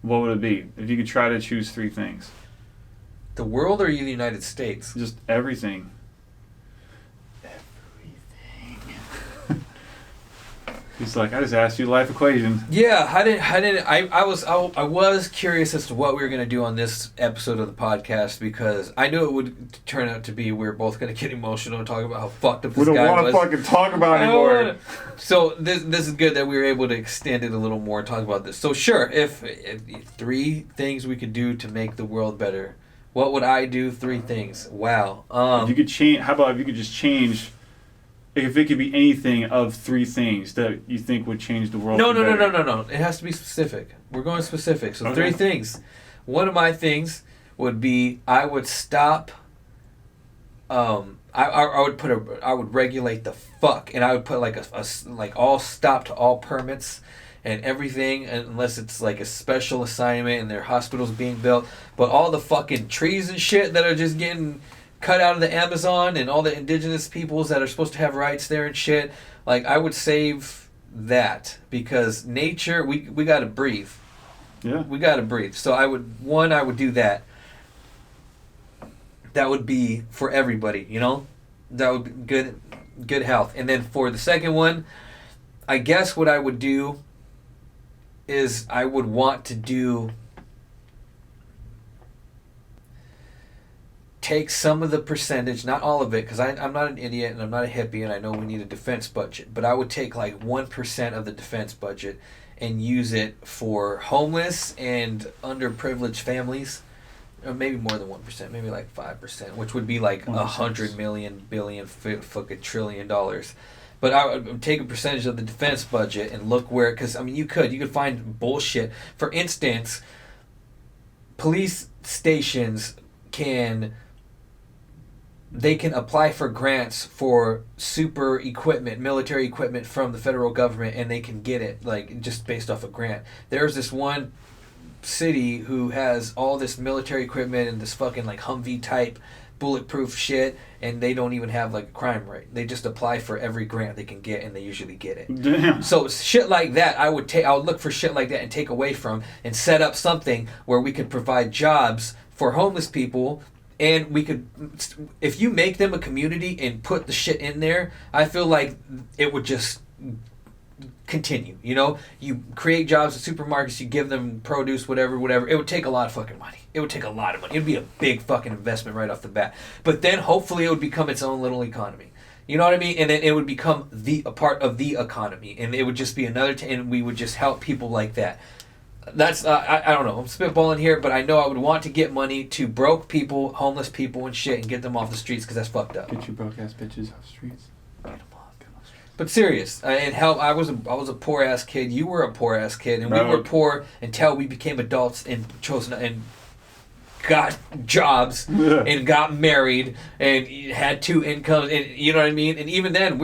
what would it be? If you could try to choose 3 things,
The world or the United States?
just everything. He's like, I just asked you a life equation.
Yeah, I was curious as to what we were gonna do on this episode of the podcast, because I knew it would turn out to be we were both gonna get emotional and talk about how fucked up
We
this
don't
guy
want
was.
to fucking talk about
I don't
anymore.
wanna- So this is good that we were able to extend it a little more and talk about this. So sure, if 3 things we could do to make the world better, what would I do? 3 things. Wow.
If you could change, how about if you could just change? If it could be anything of 3 things that you think would change the world.
No.
for better.
It has to be specific. We're going specific. So
Okay.
3 things. One of my things would be I would stop. I would regulate the fuck, and I would put like like all stop to all permits and everything, unless it's like a special assignment and their hospitals being built. But all the fucking trees and shit that are just getting cut out of the Amazon, and all the indigenous peoples that are supposed to have rights there and shit, like I would save that, because nature, we got to breathe.
Yeah.
We got to breathe. So I would do that. That would be for everybody, you know? That would be good health. And then for the second one, I guess what I would do is I would want to take some of the percentage, not all of it, because I'm not an idiot and I'm not a hippie, and I know we need a defense budget, but I would take like 1% of the defense budget and use it for homeless and underprivileged families, or maybe more than 1%, maybe like 5%, which would be like 100 million, billion, fucking $1 trillion. But I would take a percentage of the defense budget and look where, because I mean, you could find bullshit. For instance, police stations can apply for grants for super equipment, military equipment from the federal government, and they can get it like just based off a grant. There's this one city who has all this military equipment and this fucking like Humvee type bulletproof shit, and they don't even have like a crime rate. They just apply for every grant they can get, and they usually get it.
Damn.
So shit like that, I would look for shit like that and take away from, and set up something where we could provide jobs for homeless people. And we could, if you make them a community and put the shit in there, I feel like it would just continue. You know, you create jobs at supermarkets, you give them produce, whatever. It would take a lot of fucking money. It would take a lot of money. It would be a big fucking investment right off the bat. But then hopefully it would become its own little economy. You know what I mean? And then it would become a part of the economy, and it would just be another, and we would just help people like that. That's I don't know. I'm spitballing here, but I know I would want to get money to broke people, homeless people, and shit, and get them off the streets because that's fucked up.
Get you broke ass bitches off the streets.
Get them off. But serious, and help. I was a poor ass kid. You were a poor ass kid, and we were poor until we became adults and got jobs and got married and had 2 incomes, and you know what I mean. And even then,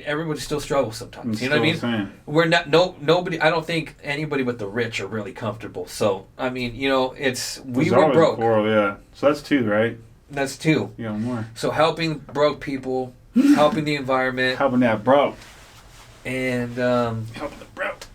everybody still struggles sometimes. You know what I mean? We're not nobody. I don't think anybody but the rich are really comfortable. So I mean, you know, we were broke.
Poor, yeah. So that's 2, right?
That's 2.
You got more.
So helping broke people, helping the environment,
helping that broke,
and
helping the broke.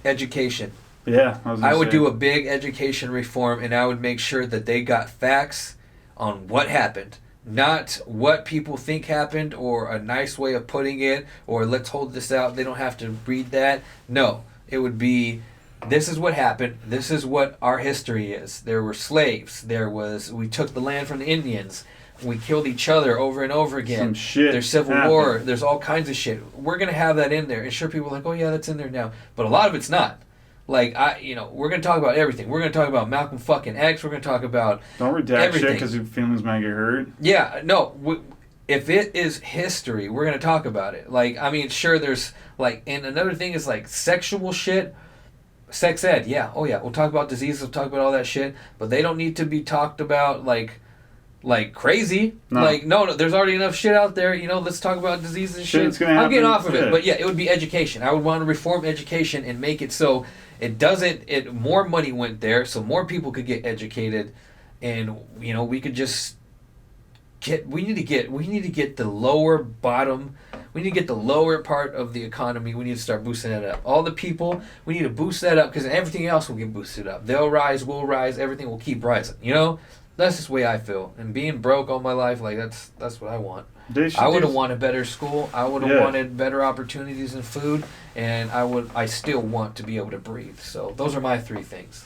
Education.
Yeah,
I would do a big education reform, and I would make sure that they got facts on what happened. Not what people think happened, or a nice way of putting it, or let's hold this out. They don't have to read that. No, it would be, this is what happened. This is what our history is. There were slaves. We took the land from the Indians. We killed each other over and over again.
Some shit.
There's civil war. There's all kinds of shit. We're going to have that in there. And sure, people are like, oh yeah, that's in there now. But a lot of it's not. Like, we're going to talk about everything. We're going to talk about Malcolm fucking X. We're going to talk about
don't redact everything. Shit because your feelings might get hurt.
Yeah, no. If it is history, we're going to talk about it. Like, I mean, sure, there's, like, and another thing is, like, sexual shit. Sex ed, yeah. Oh, yeah. We'll talk about diseases. We'll talk about all that shit. But they don't need to be talked about, like crazy. No. Like, no, there's already enough shit out there. You know, let's talk about diseases and shit. I'm getting off of it. But, yeah, it would be education. I would want to reform education and make it so more money went there, so more people could get educated, and you know, we could just we need to get the lower bottom, we need to get the lower part of the economy. We need to start boosting that up. All the people, we need to boost that up, because everything else will get boosted up. They'll rise, we'll rise, everything will keep rising. You know, that's just the way I feel. And being broke all my life, like that's what I want. I would have wanted better school. I would have wanted better opportunities in food, and I still want to be able to breathe. So those are my 3 things.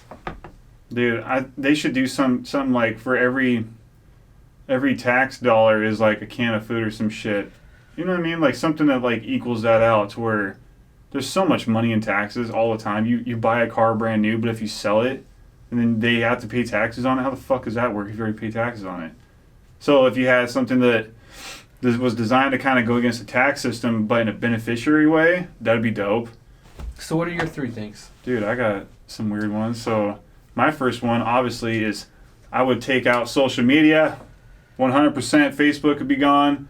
Dude, they should do something like for every tax dollar is like a can of food or some shit. You know what I mean? Like something that like equals that out to where there's so much money in taxes all the time. You buy a car brand new, but if you sell it and then they have to pay taxes on it, how the fuck does that work if you already pay taxes on it? So if you had something that this was designed to kind of go against the tax system, but in a beneficiary way, that'd be dope.
So what are your 3 things?
Dude, I got some weird ones. So my first one, obviously, is I would take out social media. 100% Facebook would be gone.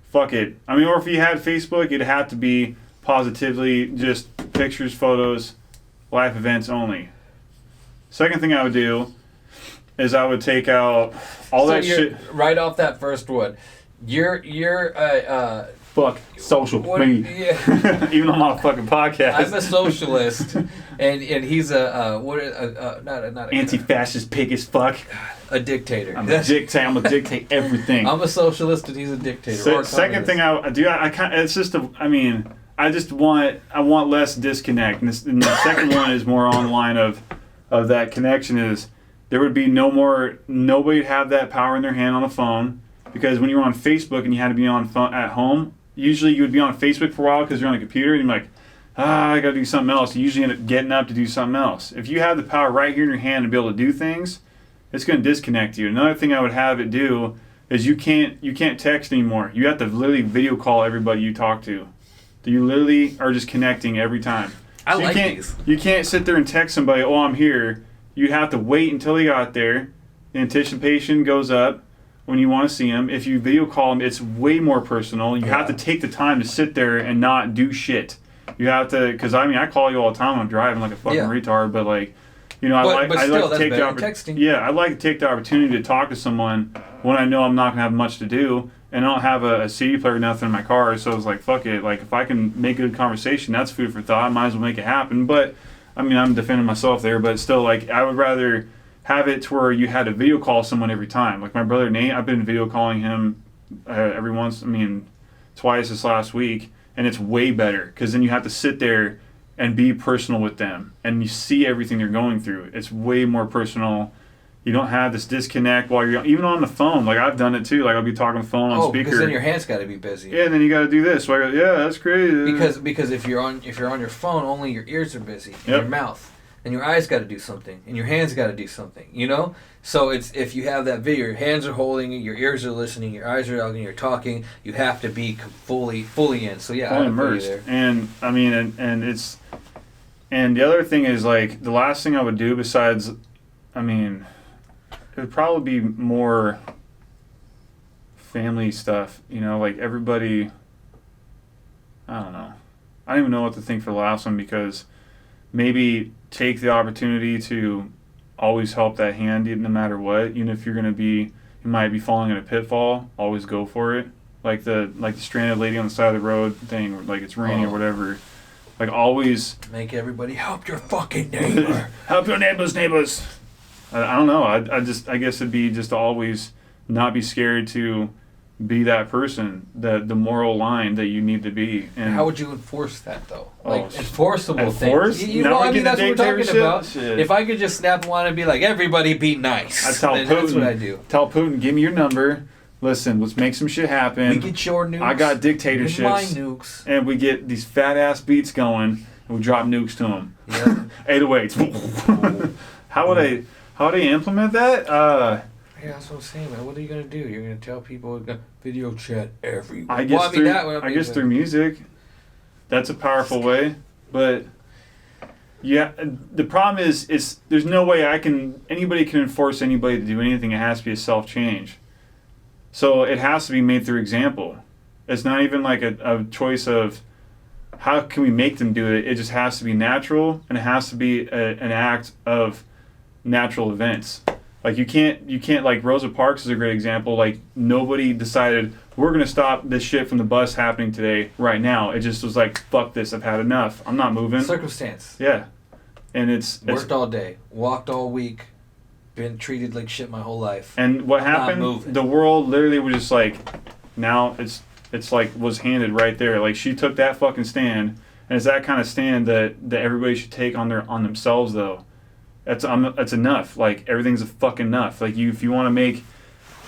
Fuck it. I mean, or if you had Facebook, it'd have to be positively just pictures, photos, life events only. Second thing I would do is I would take out all that shit.
Right off that first one. You're
fuck social media. Yeah. Even though I'm on a fucking podcast.
I'm a socialist, and he's not
anti-fascist pig as fuck.
A dictator.
I'm gonna dictate everything.
I'm a socialist and he's a dictator.
Second thing I do, I want less disconnect. And the second one is more on the line of that connection is there would be nobody would have that power in their hand on the phone. Because when you were on Facebook and you had to be on phone at home, usually you would be on Facebook for a while because you're on a computer and you're like, I got to do something else. You usually end up getting up to do something else. If you have the power right here in your hand to be able to do things, it's going to disconnect you. Another thing I would have it do is you can't text anymore. You have to literally video call everybody you talk to. You literally are just connecting every time.
I like these.
You can't sit there and text somebody, oh, I'm here. You'd have to wait until they got there. The anticipation goes up. When you want to see them, if you video call them, it's way more personal. You have to take the time to sit there and not do shit. You have to, because I call you all the time when I'm driving like a fucking retard, but like, You know,
But
I
still,
like to
that's
take
better than texting.
Yeah, I like to take the opportunity to talk to someone when I know I'm not gonna have much to do, and I don't have a CD player or nothing in my car. So it's like, fuck it. Like if I can make a good conversation, that's food for thought. I might as well make it happen. But I mean, I'm defending myself there, but still, like I would rather have it to where you had to video call someone every time. Like my brother Nate, I've been video calling him every once. I mean, twice this last week, and it's way better because then you have to sit there and be personal with them, and you see everything they're going through. It's way more personal. You don't have this disconnect while you're even on the phone. Like I've done it too. Like I'll be talking on the phone on speaker.
Because then your hands got to be busy.
Yeah, and then you got to do this. So I go, yeah, that's great.
Because if you're on your phone, only your ears are busy and your mouth, and your eyes got to do something, and your hands got to do something. You know. So it's if you have that video, your hands are holding it, your ears are listening, your eyes are out, and you're talking. You have to be fully in. So yeah,
fully immersed. And I mean, and it's. And the other thing is, like, the last thing I would do besides, I mean, it would probably be more family stuff, you know, like everybody, I don't know. I don't even know what to think for the last one because maybe take the opportunity to always help that hand no matter what, even if you're going to be, you might be falling in a pitfall, always go for it. Like the stranded lady on the side of the road thing, like it's raining or whatever. Like always
make everybody help your fucking neighbor.
Help your neighbors. I don't know. I guess it'd be just to always not be scared to be that person, the moral line that you need to be. And
how would you enforce that though? Like enforceable
things.
You know, I mean that's what we're talking about. Shit. If I could just snap one and be like, everybody be nice.
That's what I do. Tell Putin, give me your number. Listen, let's make some shit happen.
We get your nukes.
I got dictatorships.
My nukes.
And we get these fat ass beats going, and we drop nukes to them. Yep. 808s. How would I implement that?
Yeah, that's what I'm saying, man. What are you gonna do? You're gonna tell people video chat everywhere.
I guess through music. That's a powerful way, but yeah, the problem is there's no way anybody can enforce anybody to do anything. It has to be a self change. So it has to be made through example. It's not even like a choice of how can we make them do it. It just has to be natural, and it has to be an act of natural events. Like you can't like Rosa Parks is a great example. Like nobody decided we're gonna stop this shit from the bus happening today right now. It just was like, fuck this, I've had enough. I'm not moving.
Circumstance.
Yeah, and it's
worked all day, walked all week. Been treated like shit my whole life.
And what happened? The world literally was just like, now it's like was handed right there. Like she took that fucking stand, and it's that kind of stand that everybody should take on themselves though. That's enough. Like everything's a fucking enough. Like if you want to make,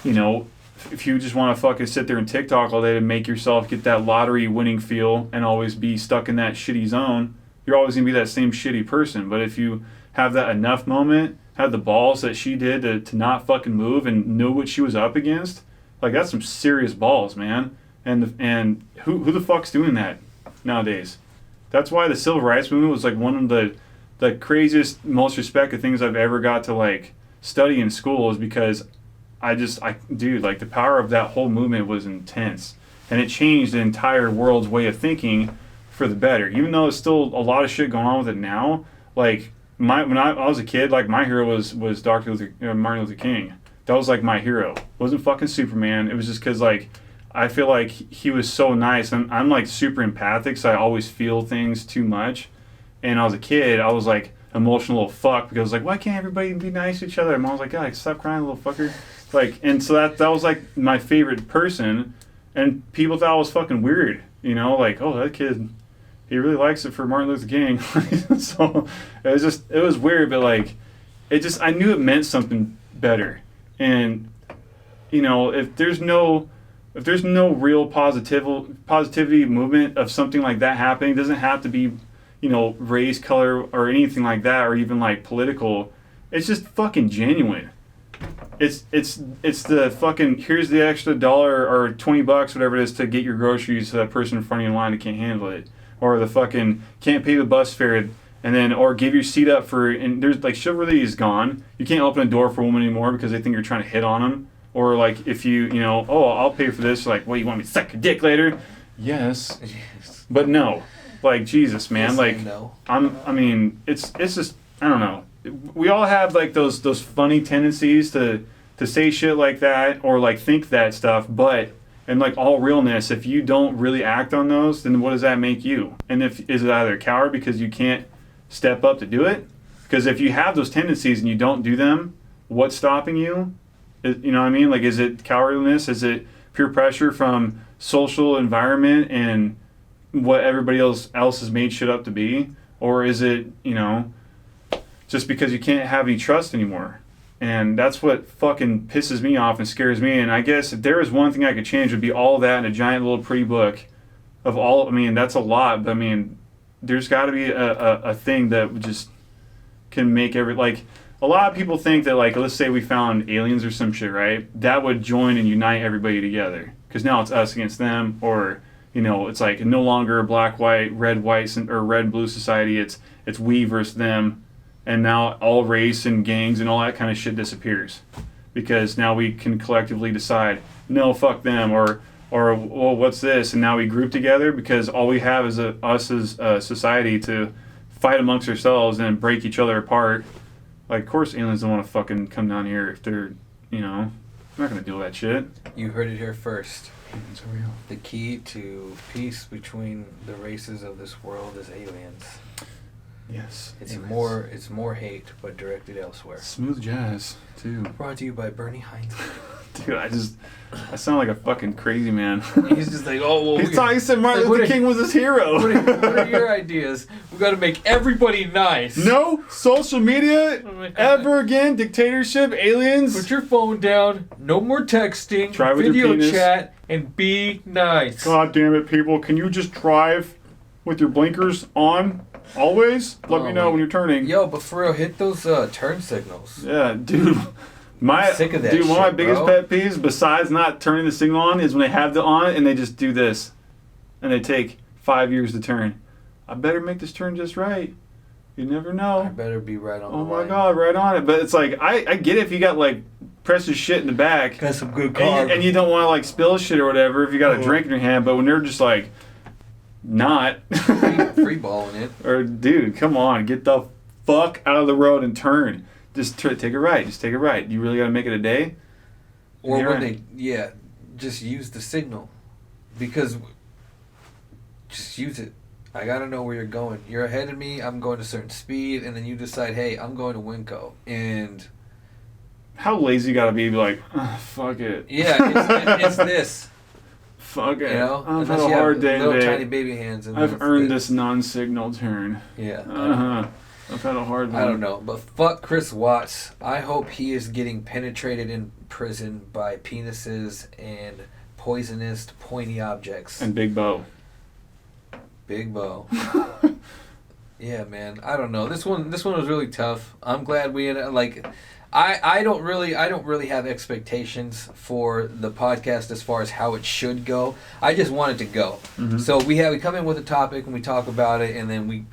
you know, if you just want to fucking sit there and TikTok all day to make yourself get that lottery winning feel and always be stuck in that shitty zone, you're always gonna be that same shitty person. But if you have that enough moment, have the balls that she did to not fucking move and know what she was up against, like that's some serious balls, man. And who the fuck's doing that nowadays? That's why the civil rights movement was like one of the craziest, most respected things I've ever got to like study in school, is because dude, like the power of that whole movement was intense, and it changed the entire world's way of thinking for the better. Even though there's still a lot of shit going on with it now, like. When I was a kid, like my hero was Martin Luther King. That was like my hero. It wasn't fucking Superman. It was just because like I feel like he was so nice. I'm like super empathic, so I always feel things too much. And I was a kid, I was like emotional little fuck because like, why can't everybody be nice to each other? And Mom was like, God, stop crying, little fucker. Like, and so that was like my favorite person, and people thought I was fucking weird. You know, like, oh, that kid. He really likes it for Martin Luther King. So it was weird, but like, I knew it meant something better. And, you know, if there's no real positivity movement of something like that happening, it doesn't have to be, you know, race, color, or anything like that, or even like political. It's just fucking genuine. It's the fucking, here's the extra $1 or $20, whatever it is, to get your groceries to that person in front of you in line that can't handle it. Or the fucking can't pay the bus fare, and then or give your seat up for, and there's like chivalry is gone. You can't open a door for a woman anymore because they think you're trying to hit on them. Or like if you know, oh, I'll pay for this. Like, what, you want me to suck your dick later? Yes, but no. Like Jesus, man. Like
no.
I mean, it's just I don't know. we all have like those funny tendencies to say shit like that or like think that stuff, but in like all realness, if you don't really act on those, then what does that make you? And is it either a coward because you can't step up to do it? Because if you have those tendencies and you don't do them, what's stopping you? You know what I mean? Like, is it cowardliness? Is it peer pressure from social environment and what everybody else has made shit up to be? Or is it, just because you can't have any trust anymore? And that's what fucking pisses me off and scares me. And I guess if there was one thing I could change, it would be all that in a giant little pretty book of all. I mean, that's a lot, but I mean, there's got to be a thing that would just can make like, a lot of people think that, like, let's say we found aliens or some shit, right? That would join and unite everybody together. Because now it's us against them, or, it's like no longer a black, white, red, white, or red, blue society. It's we versus them. And now all race and gangs and all that kind of shit disappears. Because now we can collectively decide, no, fuck them, or well, what's this? And now we group together because all we have is us as a society to fight amongst ourselves and break each other apart. Like, of course aliens don't want to fucking come down here if they're, they're not going to do that shit.
You heard it here first.
Aliens are real.
The key to peace between the races of this world is aliens.
Yes.
It's more hate, but directed elsewhere.
Smooth jazz, too.
Brought to you by Bernie Hines.
Dude, I sound like a fucking crazy man.
He's just like, oh, well.
He said Martin Luther King was his hero.
What are your ideas? We got to make everybody nice.
No social media ever again. Dictatorship, aliens.
Put your phone down. No more texting.
Try with
video
your penis.
chat and be nice.
God damn it, people! Can you just drive with your blinkers on always? Let me know when you're turning.
Yo, but for real, hit those turn signals.
Yeah, dude.
Sick of that
one of my
shit,
biggest
bro.
pet peeves, besides not turning the signal on, is when they have it on and they just do this, and they take 5 years to turn. I better make this turn just right. You never know.
I better be right on.
Oh
the
my
line.
God, right on it. But it's like I get it if you got like precious shit in the back,
Got some good
and you don't want to like spill shit or whatever if you got a drink in your hand. But when they're just like not
free balling it.
or dude, come on, get the fuck out of the road and turn. Just take it right. Just take it right. You really got to make it a day?
Or
You're
when
right.
they, just use the signal. Because, just use it. I got to know where you're going. You're ahead of me, I'm going a certain speed, and then you decide, hey, I'm going to Winco. And...
How lazy you got to be like, fuck it.
Yeah, it's this.
Fuck it.
You know?
I've had
Unless
a
you have
hard day
little
today.
tiny baby hands. And
I've
it's
earned this non-signal turn.
Yeah.
I've had a hard one.
I don't know, but fuck Chris Watts. I hope he is getting penetrated in prison by penises and poisonous, pointy objects.
And Big Bo.
Big Bo. Yeah, man. I don't know. This one was really tough. I'm glad we I don't really have expectations for the podcast as far as how it should go. I just want it to go.
Mm-hmm.
So we come in with a topic and we talk about it, and then we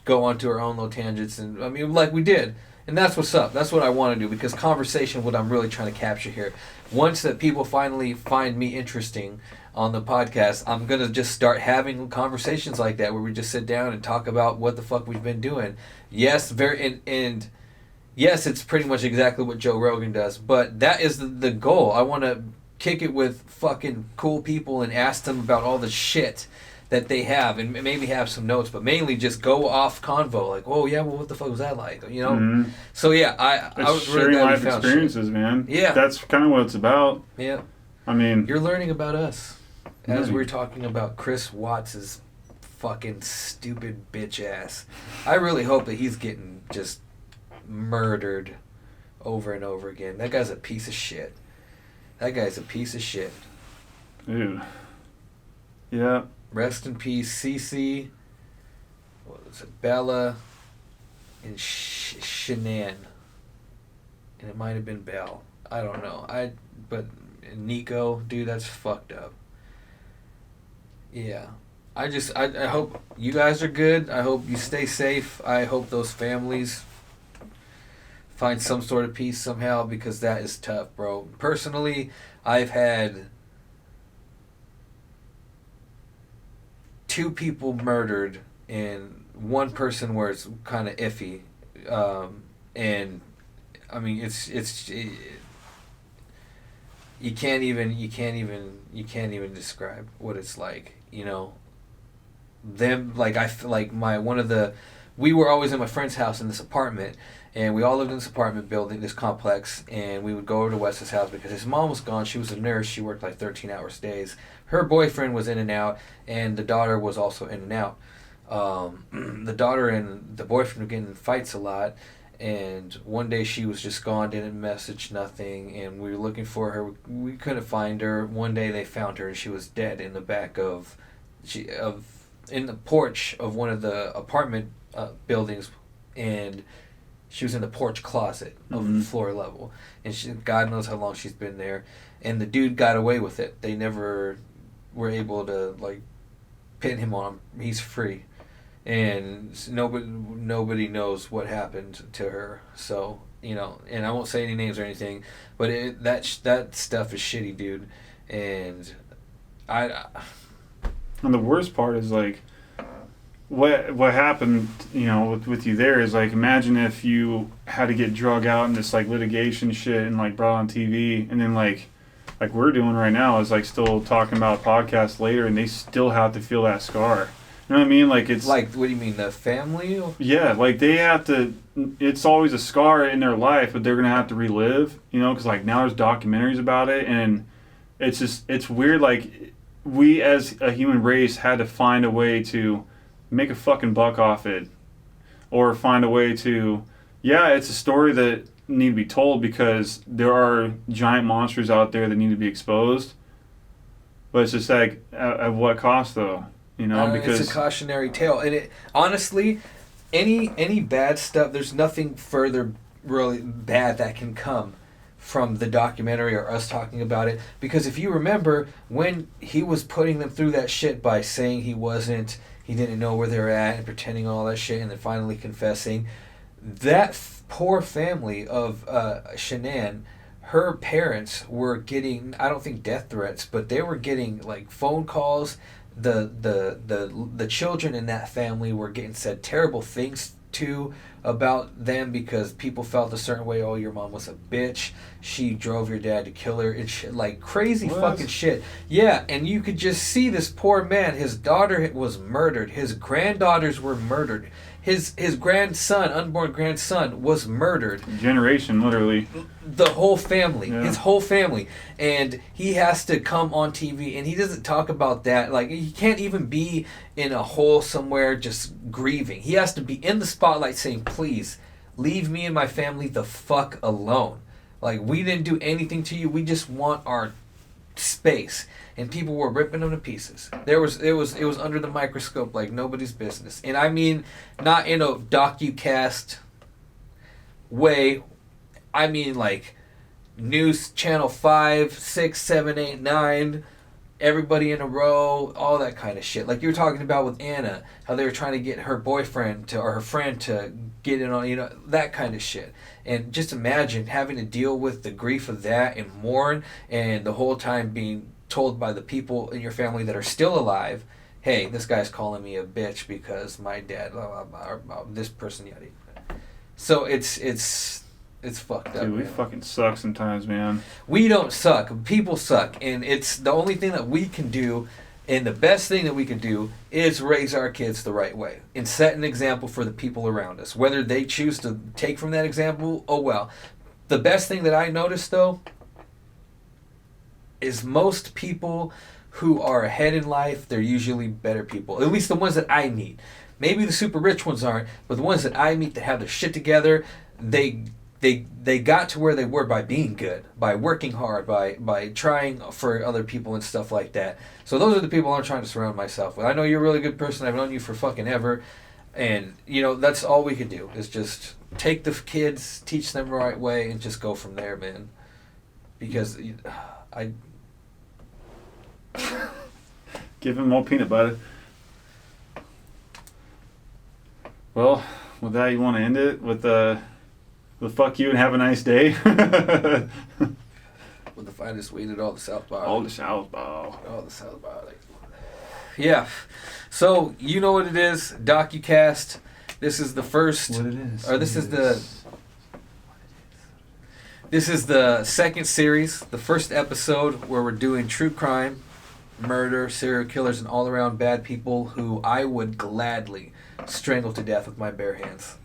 go on to our own little tangents, and I mean, like we did, and that's what's up. That's what I want to do, because conversation, what I'm really trying to capture here. Once that people finally find me interesting on the podcast, I'm gonna just start having conversations like that where we just sit down and talk about what the fuck we've been doing. Yes, and yes, it's pretty much exactly what Joe Rogan does, but that is the goal. I want to kick it with fucking cool people and ask them about all the shit that they have, and maybe have some notes, but mainly just go off convo, like, oh yeah, well, what the fuck was that like, you know?
Mm-hmm.
So yeah, I was really
sharing
glad
life
we found
experiences,
shit.
man.
Yeah.
That's kind of what it's about.
Yeah.
I mean,
You're learning about us as
Really?
we're talking about Chris Watts's fucking stupid bitch ass. I really hope that he's getting just murdered over and over again. That guy's a piece of shit. That guy's a piece of shit.
dude. Yeah.
Rest in peace, Cece. What was it? Bella and Shanann. And it might have been Belle. I don't know. But Nico, dude, that's fucked up. Yeah. I hope you guys are good. I hope you stay safe. I hope those families find some sort of peace somehow, because that is tough, bro. Personally, I've had 2 people murdered and one person where it's kind of iffy. And I mean, you can't even describe what it's like. You know, them like I feel like we were always in my friend's house in this apartment, and we all lived in this apartment building, this complex, and we would go over to Wes's house because his mom was gone. She was a nurse. She worked like 13-hour days. Her boyfriend was in and out, and the daughter was also in and out. The daughter and the boyfriend were getting in fights a lot, and one day she was just gone, didn't message, nothing, and we were looking for her. We couldn't find her. One day they found her, and she was dead in the back in the porch of one of the apartment buildings, and she was in the porch closet of the floor level, and God knows how long she's been there, and the dude got away with it. They never were able to like pin him on him. He's free, and nobody knows what happened to her. So you know, and I won't say any names or anything, but that stuff is shitty, dude, and
And the worst part is like, what happened, you know, with you there is like, imagine if you had to get drug out in this like litigation shit and like brought on TV, and then like we're doing right now is like still talking about podcasts later, and they still have to feel that scar. You know what I mean? Like it's
like, what do you mean, the family?
Yeah, like they have to. It's always a scar in their life, but they're gonna have to relive. You know, because like now there's documentaries about it, and it's weird. Like we as a human race had to find a way to make a fucking buck off it, or find a way to, it's a story that need to be told because there are giant monsters out there that need to be exposed, but it's just like at what cost though, you know? Because
it's a cautionary tale, and it honestly, any bad stuff, there's nothing further really bad that can come from the documentary or us talking about it, because if you remember when he was putting them through that shit by saying he didn't know where they were at and pretending all that shit and then finally confessing. That poor family of Shanann, her parents were getting, I don't think death threats, but they were getting like phone calls. The children in that family were getting said terrible things to about them because people felt a certain way. Oh, your mom was a bitch. She drove your dad to kill her. And shit, like crazy fucking shit. Yeah, and you could just see this poor man. His daughter was murdered. His granddaughters were murdered. His grandson, unborn grandson, was murdered.
Generation, literally.
The whole family.
Yeah.
His whole family. And he has to come on TV, and he doesn't talk about that. Like, he can't even be in a hole somewhere just grieving. He has to be in the spotlight saying, please, leave me and my family the fuck alone. Like, we didn't do anything to you. We just want our space. And people were ripping them to pieces. It was under the microscope like nobody's business. And I mean, not in a docu-cast way. I mean like News Channel 5, 6, 7, 8, 9, everybody in a row, all that kind of shit. Like you were talking about with Anna, how they were trying to get her boyfriend or her friend to get in on, you know, that kind of shit. And just imagine having to deal with the grief of that and mourn, and the whole time being told by the people in your family that are still alive, hey, this guy's calling me a bitch because my dad, blah, blah, blah, or this person, yada. So it's fucked up.
Dude, we
man.
fucking suck sometimes, man.
We don't suck. People suck. And it's the only thing that we can do, and the best thing that we can do is raise our kids the right way and set an example for the people around us. Whether they choose to take from that example, oh well. The best thing that I noticed, though, is most people who are ahead in life, they're usually better people. At least the ones that I meet. Maybe the super rich ones aren't, but the ones that I meet that have their shit together, they got to where they were by being good, by working hard, by trying for other people and stuff like that. So those are the people I'm trying to surround myself with. I know you're a really good person. I've known you for fucking ever. And, you know, that's all we could do is just take the kids, teach them the right way, and just go from there, man. Because I...
Give him more peanut butter. Well, with that, you want to end it with the fuck you and have a nice day?
With the finest weed at all the South Bar.
All the South Bar.
All the South Bar. Yeah. So, you know what it is. DocuCast. This is the first...
What it is.
Or this is the This is the second series, the first episode where we're doing true crime, murder, serial killers, and all around bad people who I would gladly strangle to death with my bare hands.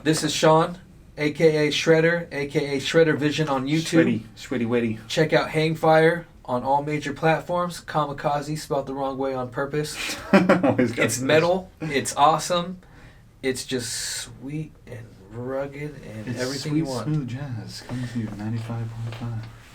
This is Sean, aka Shredder, aka Shredder Vision on YouTube.
Sweaty, wetty.
Check out Hangfire on all major platforms. Kamikaze, spelled the wrong way on purpose. It's metal. It's awesome. It's just sweet and rugged and
It's
everything
sweet,
you want.
smooth jazz coming to you 95.5.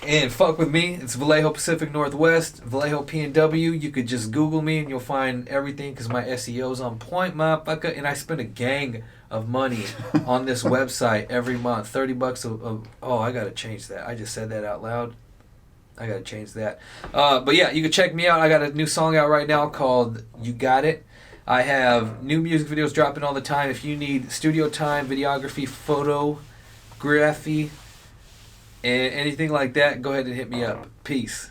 And fuck with me. It's Vallejo Pacific Northwest, Vallejo P&W. You could just Google me and you'll find everything because my SEO's on point, motherfucker. And I spend a gang of money on this website every month. $30 oh, I gotta change that. I just said that out loud. I gotta change that. But yeah, you can check me out. I got a new song out right now called You Got It. I have new music videos dropping all the time. If you need studio time, videography, photography, and anything like that, go ahead and hit me up. Peace.